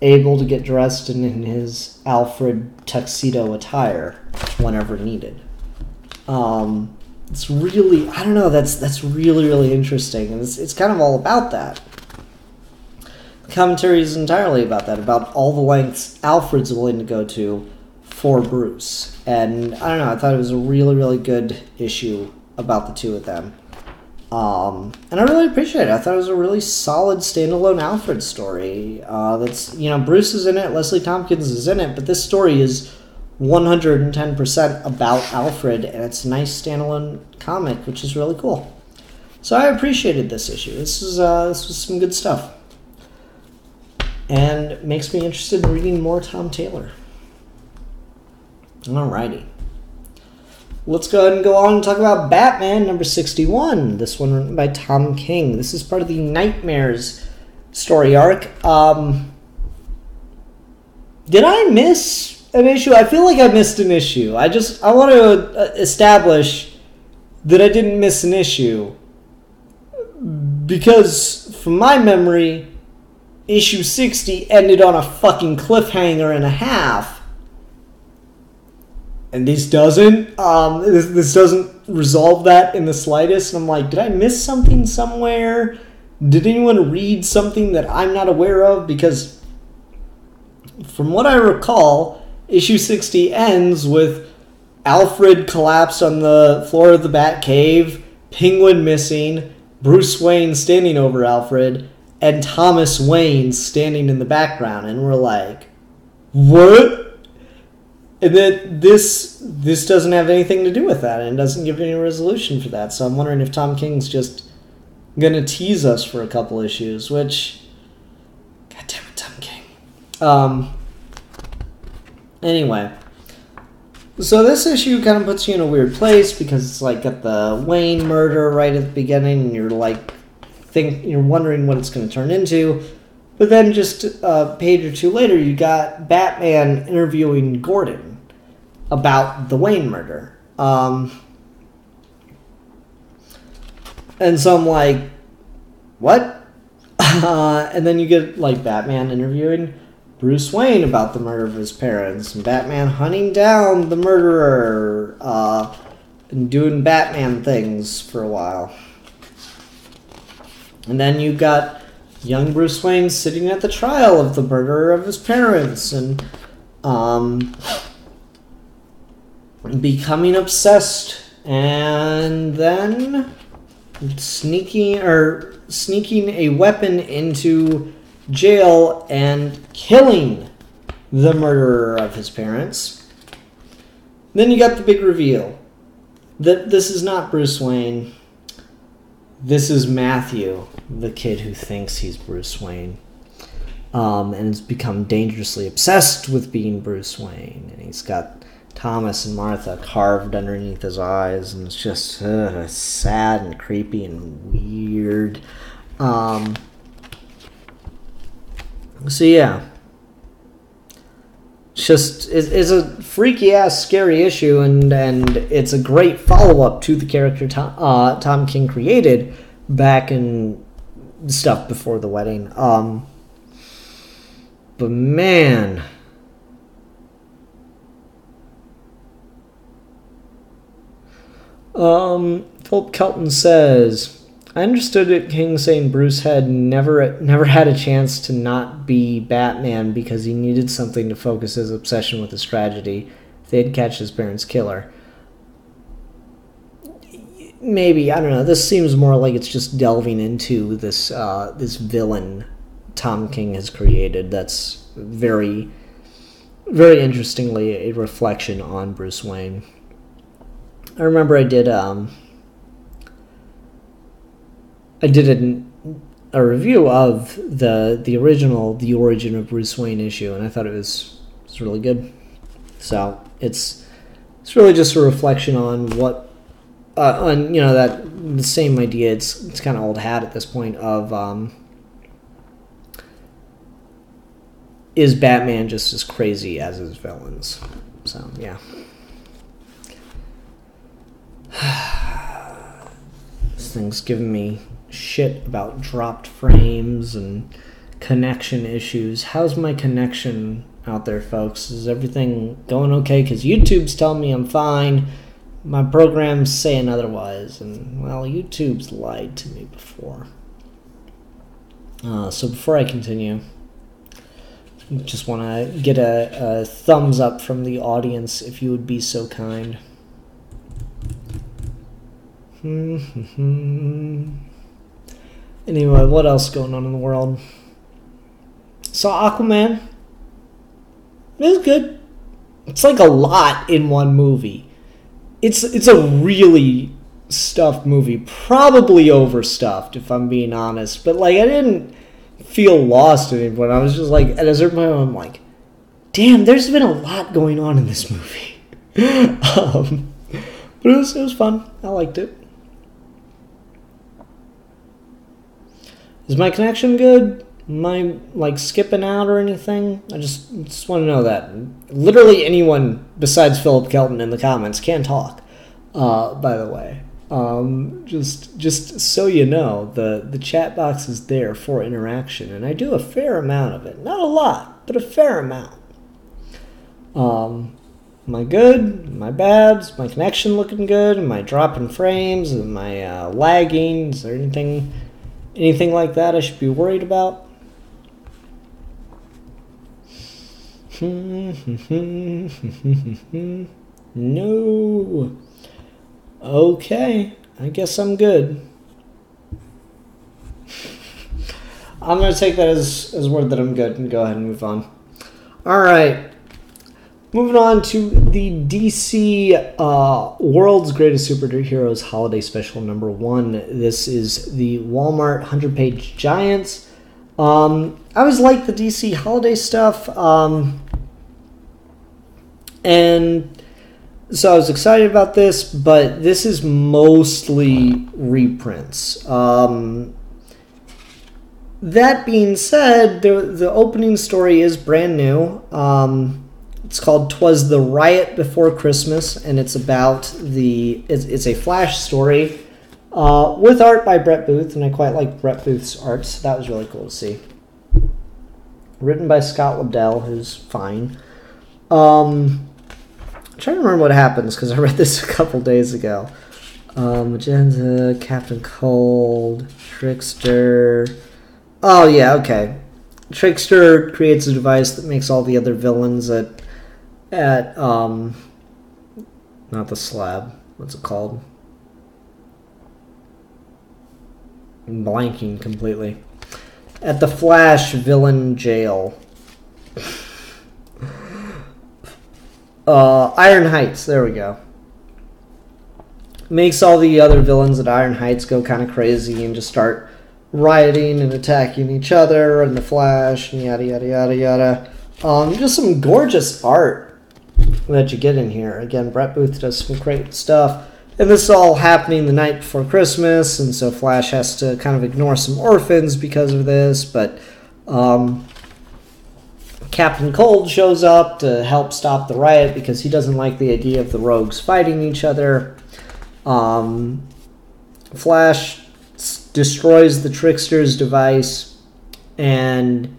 able to get dressed in his Alfred tuxedo attire whenever needed. It's really, I don't know, that's really, really interesting, and it's kind of all about that. The commentary is entirely about that, about all the lengths Alfred's willing to go to for Bruce. And I don't know, I thought it was a really, really good issue about the two of them. And I really appreciate it. I thought it was a really solid standalone Alfred story. Bruce is in it, Leslie Tompkins is in it, but this story is 110% about Alfred, and it's a nice standalone comic, which is really cool. So I appreciated this issue. This was some good stuff, and makes me interested in reading more Tom Taylor. Alrighty, let's go ahead and go on and talk about Batman number 61. This one written by Tom King. This is part of the Nightmares story arc. Did I miss an issue? I feel like I missed an issue. I want to establish that I didn't miss an issue, because from my memory, issue 60 ended on a fucking cliffhanger and a half. And this doesn't. This doesn't resolve that in the slightest. And I'm like, did I miss something somewhere? Did anyone read something that I'm not aware of? Because from what I recall, issue 60 ends with Alfred collapsed on the floor of the Batcave, Penguin missing, Bruce Wayne standing over Alfred, and Thomas Wayne standing in the background. And we're like, what? And then this doesn't have anything to do with that, and doesn't give any resolution for that. So I'm wondering if Tom King's just gonna tease us for a couple issues, which, God damn it, Tom King. Anyway, so this issue kind of puts you in a weird place because it's like got the Wayne murder right at the beginning, and you're like, you're wondering what it's going to turn into. But then just a page or two later, you got Batman interviewing Gordon about the Wayne murder. And so I'm like, what? And then you get like Batman interviewing Bruce Wayne about the murder of his parents, and Batman hunting down the murderer, and doing Batman things for a while. And then you got young Bruce Wayne sitting at the trial of the murderer of his parents, and becoming obsessed, and then sneaking a weapon into jail and killing the murderer of his parents. Then you got the big reveal that this is not Bruce Wayne. This is Matthew, the kid who thinks he's Bruce Wayne, and has become dangerously obsessed with being Bruce Wayne. And he's got Thomas and Martha carved underneath his eyes, and it's just sad and creepy and weird. So yeah, it's a freaky ass scary issue, and it's a great follow up to the character Tom King created back in stuff before the wedding. But man, Philip Kelton says, I understood it, King saying Bruce had never had a chance to not be Batman because he needed something to focus his obsession with his tragedy. If they'd catch his parents' killer. Maybe, I don't know. This seems more like it's just delving into this this villain Tom King has created that's very, very interestingly a reflection on Bruce Wayne. I remember I did a review of the original The Origin of Bruce Wayne issue, and I thought it was really good. So it's really just a reflection on what on that the same idea. It's kind of old hat at this point of is Batman just as crazy as his villains? So yeah. This thing's giving me shit about dropped frames and connection issues. How's my connection out there, folks? Is everything going okay? Because YouTube's telling me I'm fine. My program's saying otherwise. And, well, YouTube's lied to me before. So before I continue, I just want to get a thumbs up from the audience, if you would be so kind. Anyway, what else going on in the world? Saw Aquaman. It was good. It's like a lot in one movie. It's a really stuffed movie. Probably overstuffed, if I'm being honest. But like, I didn't feel lost at any point. I was just like, at a certain point, I'm like, damn, there's been a lot going on in this movie. But it was fun. I liked it. Is my connection good? Am I, like, skipping out or anything? I just want to know that. Literally anyone besides Philip Kelton in the comments can talk, by the way. Just so you know, the chat box is there for interaction, and I do a fair amount of it. Not a lot, but a fair amount. Am I good? Am I bad? Is my connection looking good? Am I dropping frames? Am I lagging? Is there anything like that I should be worried about? No. Okay, I guess I'm good. I'm going to take that as word that I'm good and go ahead and move on. Alright. Moving on to the DC World's Greatest Superheroes Holiday Special #1. This is the Walmart 100-page Giants. I always like the DC holiday stuff. And so I was excited about this, but this is mostly reprints. That being said, the opening story is brand new. It's called "'Twas the Riot Before Christmas," and it's about it's a Flash story with art by Brett Booth, and I quite like Brett Booth's art, so that was really cool to see. Written by Scott Lobdell, who's fine. I'm trying to remember what happens because I read this a couple days ago. Magenta, Captain Cold, Trickster. Oh yeah, okay. Trickster creates a device that makes all the other villains at not the slab. What's it called? I'm blanking completely. At the Flash villain jail. Iron Heights, there we go. Makes all the other villains at Iron Heights go kind of crazy and just start rioting and attacking each other and the Flash and yada yada yada yada. Just some gorgeous art that you get in here. Again, Brett Booth does some great stuff. And this is all happening the night before Christmas, and so Flash has to kind of ignore some orphans because of this, but Captain Cold shows up to help stop the riot because he doesn't like the idea of the rogues fighting each other. Flash destroys the Trickster's device, and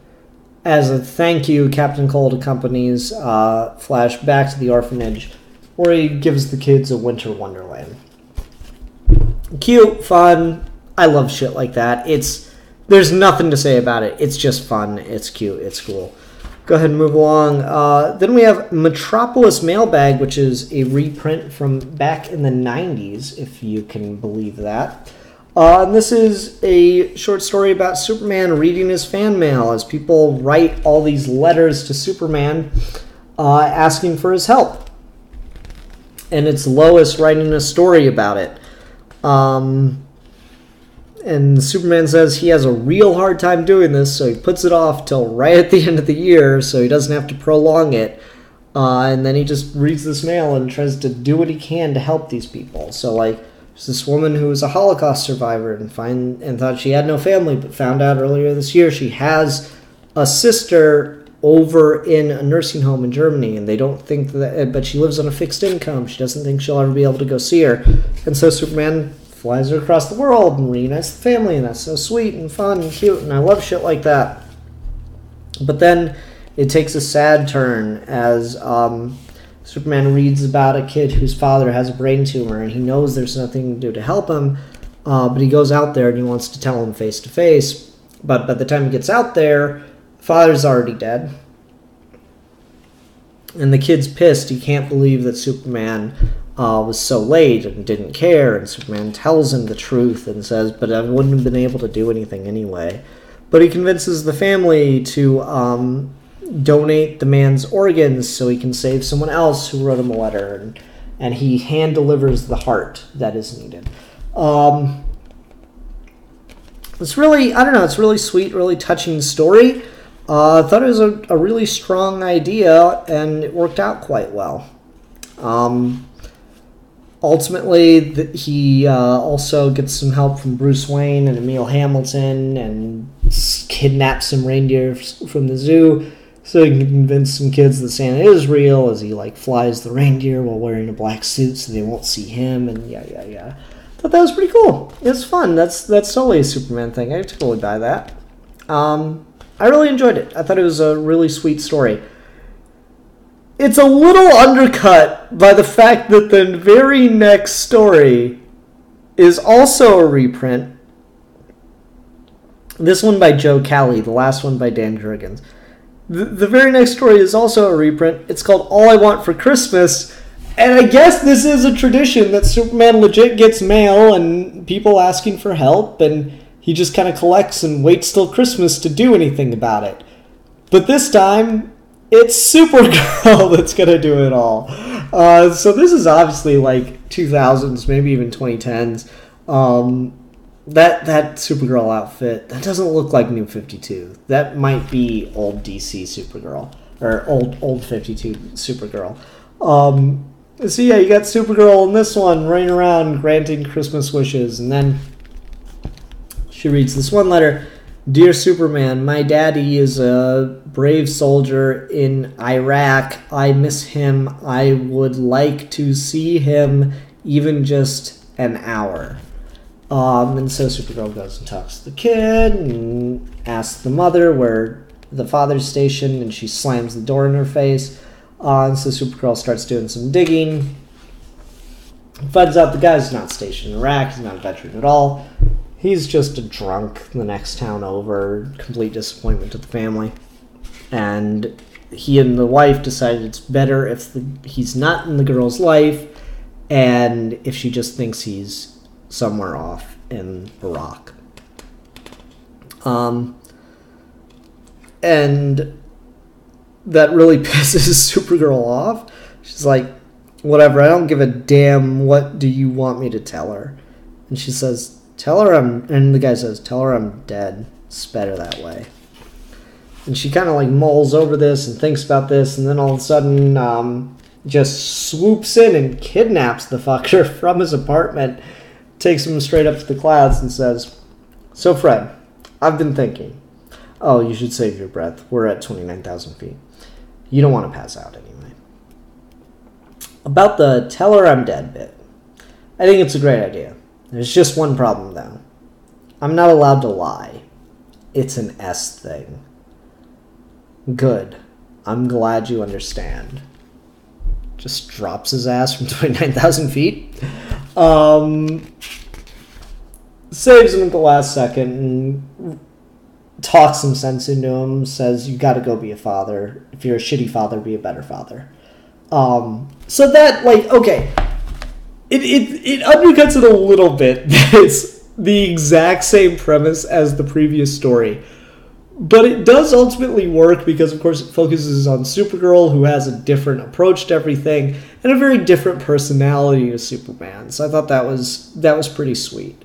as a thank you, Captain Cold accompanies Flash back to the orphanage, where he gives the kids a winter wonderland. Cute, fun. I love shit like that. There's nothing to say about it. It's just fun. It's cute. It's cool. Go ahead and move along. Then we have Metropolis Mailbag, which is a reprint from back in the 90s, if you can believe that. And this is a short story about Superman reading his fan mail as people write all these letters to Superman asking for his help. And it's Lois writing a story about it. And Superman says he has a real hard time doing this, so he puts it off till right at the end of the year so he doesn't have to prolong it. And then he just reads this mail and tries to do what he can to help these people. So, like, there's this woman who was a Holocaust survivor and thought she had no family, but found out earlier this year she has a sister over in a nursing home in Germany, and they don't think that, but she lives on a fixed income. She doesn't think she'll ever be able to go see her. And so Superman flies her across the world and reunites the family, and that's so sweet and fun and cute, and I love shit like that. But then it takes a sad turn as Superman reads about a kid whose father has a brain tumor, and he knows there's nothing to do to help him, but he goes out there and he wants to tell him face to face. But by the time he gets out there, father's already dead. And the kid's pissed. He can't believe that Superman was so late and didn't care. And Superman tells him the truth and says, but I wouldn't have been able to do anything anyway. But he convinces the family to donate the man's organs so he can save someone else who wrote him a letter. And he hand delivers the heart that is needed. It's really, I don't know, it's really sweet, really touching story. I thought it was a really strong idea, and it worked out quite well. Ultimately, he also gets some help from Bruce Wayne and Emil Hamilton, and kidnaps some reindeer from the zoo so he can convince some kids that Santa is real, as he flies the reindeer while wearing a black suit so they won't see him, and yeah. thought that was pretty cool. It's fun. That's totally a Superman thing. I totally buy that. I really enjoyed it. I thought it was a really sweet story. It's a little undercut by the fact that the very next story is also a reprint. This one by Joe Cally, the last one by Dan Jurgens. The very next story is also a reprint. It's called All I Want for Christmas. And I guess this is a tradition that Superman legit gets mail and people asking for help, and he just kind of collects and waits till Christmas to do anything about it. But this time, it's Supergirl that's going to do it all. So this is obviously like 2000s, maybe even 2010s. That Supergirl outfit, that doesn't look like New 52. That might be old DC Supergirl, or old 52 Supergirl. So yeah, you got Supergirl in this one running around granting Christmas wishes, and then she reads this one letter. Dear Superman, my daddy is a brave soldier in Iraq. I miss him. I would like to see him even just an hour. And so Supergirl goes and talks to the kid and asks the mother where the father's stationed, and she slams the door in her face. And so Supergirl starts doing some digging. Finds out the guy's not stationed in Iraq. He's not a veteran at all. He's just a drunk the next town over. Complete disappointment to the family. And he and the wife decided it's better if he's not in the girl's life, and if she just thinks he's somewhere off in Iraq. And that really pisses Supergirl off. She's like, whatever, I don't give a damn. What do you want me to tell her? And she says, and the guy says, tell her I'm dead. It's better that way. And she kind of like mulls over this and thinks about this, and then all of a sudden just swoops in and kidnaps the fucker from his apartment, takes him straight up to the clouds and says, so Fred, I've been thinking. Oh, you should save your breath. We're at 29,000 feet. You don't want to pass out anyway. About the tell her I'm dead bit. I think it's a great idea. There's just one problem, though. I'm not allowed to lie. It's an S thing. Good. I'm glad you understand. Just drops his ass from 29,000 feet. Saves him at the last second and talks some sense into him. Says, you gotta go be a father. If you're a shitty father, be a better father. So that, like, okay. It undercuts it a little bit. It's the exact same premise as the previous story. But it does ultimately work because, of course, it focuses on Supergirl, who has a different approach to everything and a very different personality to Superman. So I thought that was pretty sweet.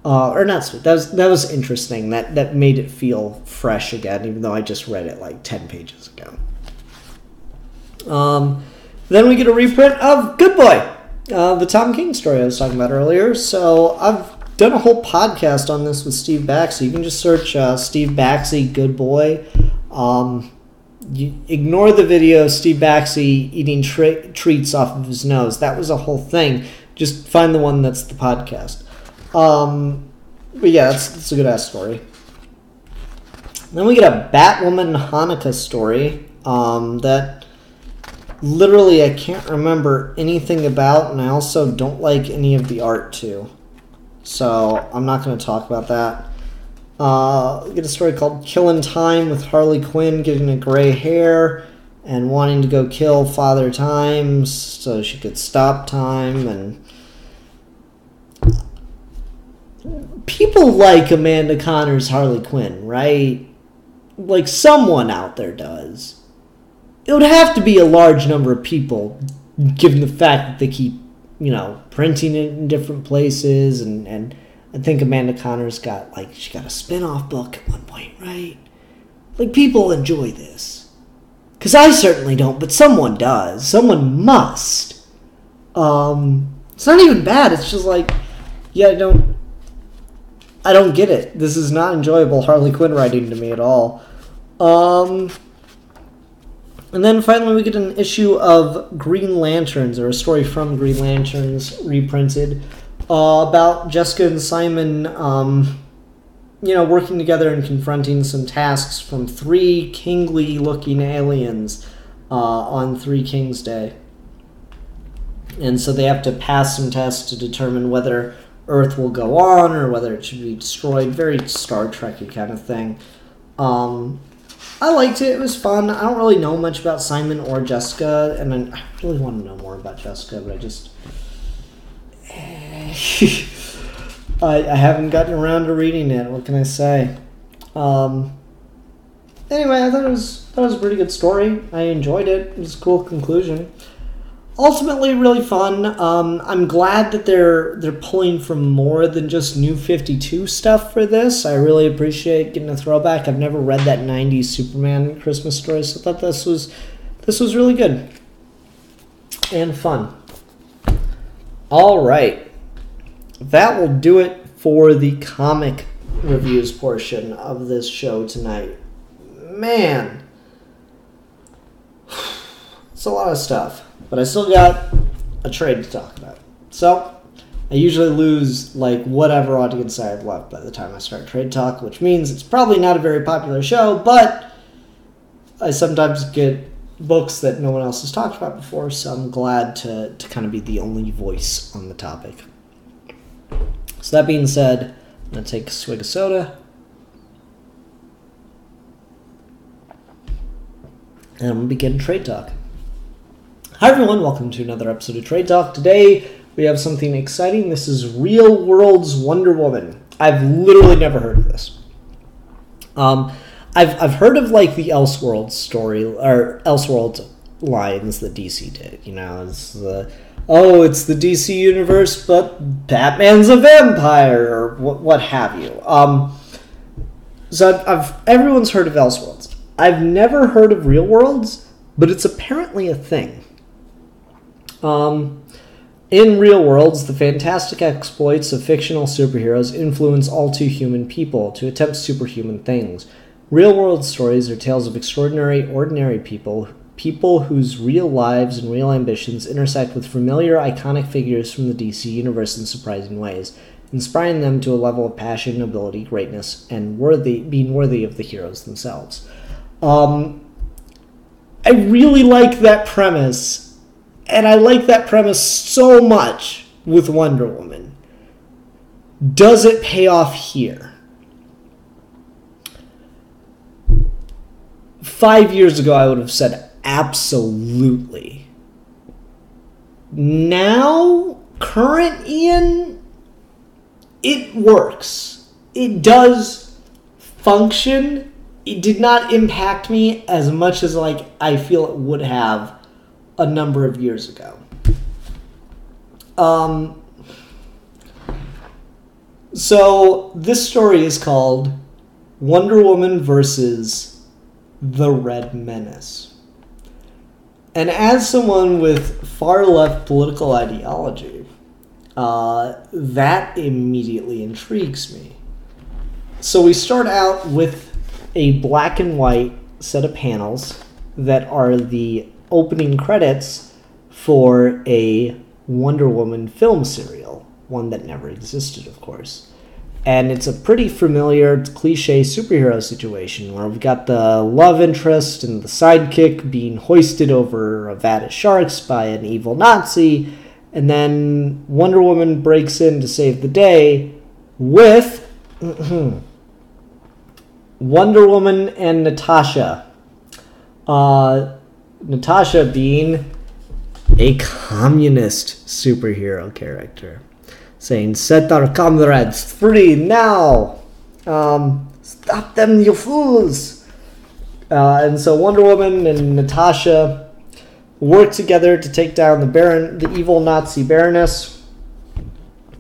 Or not sweet. That was interesting. That made it feel fresh again, even though I just read it like 10 pages ago. Then we get a reprint of Good Boy, the Tom King story I was talking about earlier. So I've done a whole podcast on this with Steve Baxley. You can just search Steve Baxley, Good Boy. You ignore the video Steve Baxley eating treats off of his nose. That was a whole thing. Just find the one that's the podcast. But yeah, that's a good-ass story. Then we get a Batwoman Hanukkah story that literally I can't remember anything about, and I also don't like any of the art too. So I'm not going to talk about that. We get a story called Killin' Time with Harley Quinn getting a gray hair and wanting to go kill Father Time so she could stop time. And people like Amanda Connor's Harley Quinn, right? Like someone out there does. It would have to be a large number of people, given the fact that they keep, printing it in different places, and I think Amanda Connor's got, she got a spin-off book at one point, right? Like, people enjoy this. Because I certainly don't, but someone does. Someone must. It's not even bad, it's just like, yeah, I don't get it. This is not enjoyable Harley Quinn writing to me at all. And then finally we get an issue of Green Lanterns, or a story from Green Lanterns reprinted. about Jessica and Simon, working together and confronting some tasks from 3 kingly-looking aliens on 3 Kings Day. And so they have to pass some tests to determine whether Earth will go on or whether it should be destroyed. Very Star Trek-y kind of thing. I liked it. It was fun. I don't really know much about Simon or Jessica, and I really want to know more about Jessica, but I just... I haven't gotten around to reading it. What can I say? Anyway, I thought it was a pretty good story. I enjoyed it. It was a cool conclusion. Ultimately, really fun. I'm glad that they're pulling from more than just New 52 stuff for this. I really appreciate getting a throwback. I've never read that 90s Superman Christmas story, so I thought this was really good and fun. All right, that will do it for the comic reviews portion of this show tonight. Man, it's a lot of stuff. But I still got a trade to talk about. So, I usually lose, whatever audience I have left by the time I start trade talk, which means it's probably not a very popular show, but I sometimes get books that no one else has talked about before, so I'm glad to kind of be the only voice on the topic. So that being said, I'm going to take a swig of soda. And I'm going to begin trade talk. Hi everyone, welcome to another episode of Trade Talk. Today we have something exciting. This is Real World's Wonder Woman. I've literally never heard of this. I've heard of the Elseworlds story or Elseworlds lines that DC did. It's the DC universe, but Batman's a vampire or what have you. So everyone's heard of Elseworlds. I've never heard of Real Worlds, but it's apparently a thing. In Real Worlds, the fantastic exploits of fictional superheroes influence all too human people to attempt superhuman things. Real world stories are tales of extraordinary, ordinary people whose real lives and real ambitions intersect with familiar, iconic figures from the DC universe in surprising ways, inspiring them to a level of passion, ability, greatness, and being worthy of the heroes themselves. I really like that premise. And I like that premise so much with Wonder Woman. Does it pay off here? 5 years ago, I would have said absolutely. Now, current Ian, it works. It does function. It did not impact me as much as I feel it would have a number of years ago. So this story is called Wonder Woman versus the Red Menace. And as someone with far left political ideology, that immediately intrigues me. So we start out with a black and white set of panels that are the opening credits for a Wonder Woman film serial, one that never existed, of course. And it's a pretty familiar cliche superhero situation where we've got the love interest and the sidekick being hoisted over a vat of sharks by an evil Nazi, and then Wonder Woman breaks in to save the day with Wonder Woman and Natasha. Natasha being a communist superhero character, saying, "Set our comrades free now! Stop them, you fools!" And so Wonder Woman and Natasha work together to take down the evil Nazi Baroness.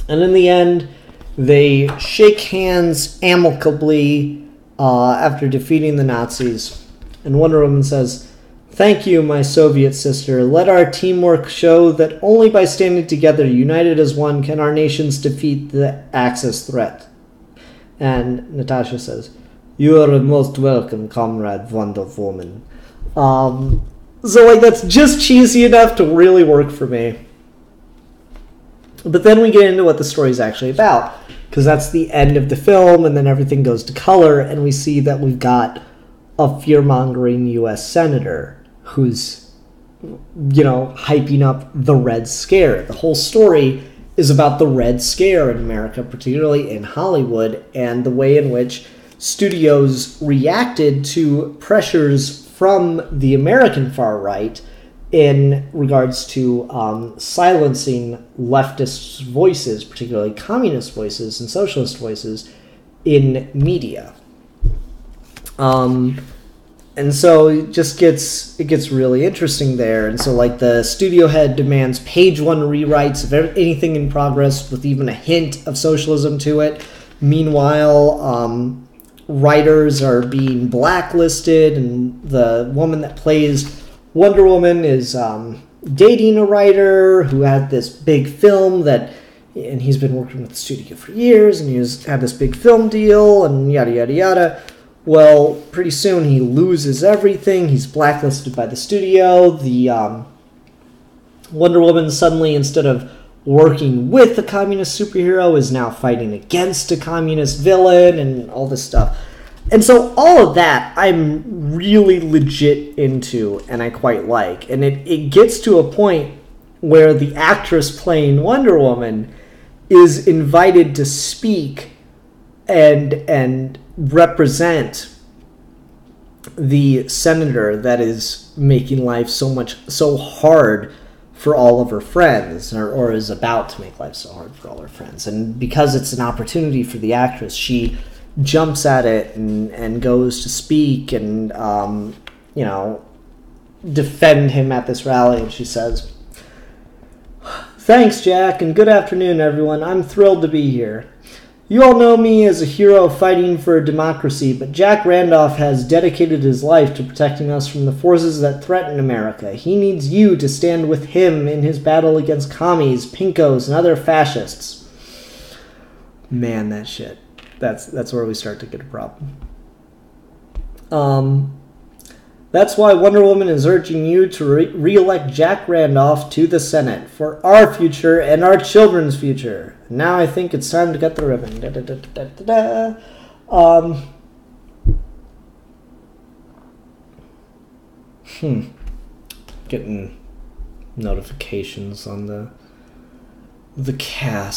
And in the end, they shake hands amicably after defeating the Nazis. And Wonder Woman says, "Thank you, my Soviet sister. Let our teamwork show that only by standing together, united as one, can our nations defeat the Axis threat." And Natasha says, "You are most welcome, comrade Wonder Woman." So that's just cheesy enough to really work for me. But then we get into what the story is actually about, because that's the end of the film, and then everything goes to color, and we see that we've got a fear-mongering U.S. senator who's, hyping up the Red Scare. The whole story is about the Red Scare in America, particularly in Hollywood, and the way in which studios reacted to pressures from the American far right in regards to silencing leftist voices, particularly communist voices and socialist voices, in media. And so it gets really interesting there. And so, like, the studio head demands page 1 rewrites of anything in progress with even a hint of socialism to it. Meanwhile, writers are being blacklisted, and the woman that plays Wonder Woman is dating a writer who had this big film and he's been working with the studio for years, and he's had this big film deal, and yada, yada, yada. Well, pretty soon he loses everything. He's blacklisted by the studio. The Wonder Woman suddenly, instead of working with a communist superhero, is now fighting against a communist villain and all this stuff. And so all of that I'm really legit into, and I quite like. And it gets to a point where the actress playing Wonder Woman is invited to speak and represent the senator that is making life so hard for all of her friends, or is about to make life so hard for all her friends. And because it's an opportunity for the actress, she jumps at it and goes to speak and defend him at this rally. And she says, "Thanks, Jack, and good afternoon, everyone. I'm thrilled to be here. You all know me as a hero fighting for democracy, but Jack Randolph has dedicated his life to protecting us from the forces that threaten America. He needs you to stand with him in his battle against commies, pinkos, and other fascists." Man, that shit. That's where we start to get a problem. That's why Wonder Woman is urging you to re-elect Jack Randolph to the Senate for our future and our children's future. Now I think it's time to cut the ribbon. Da, da, da, da, da, da. Getting notifications on the cast.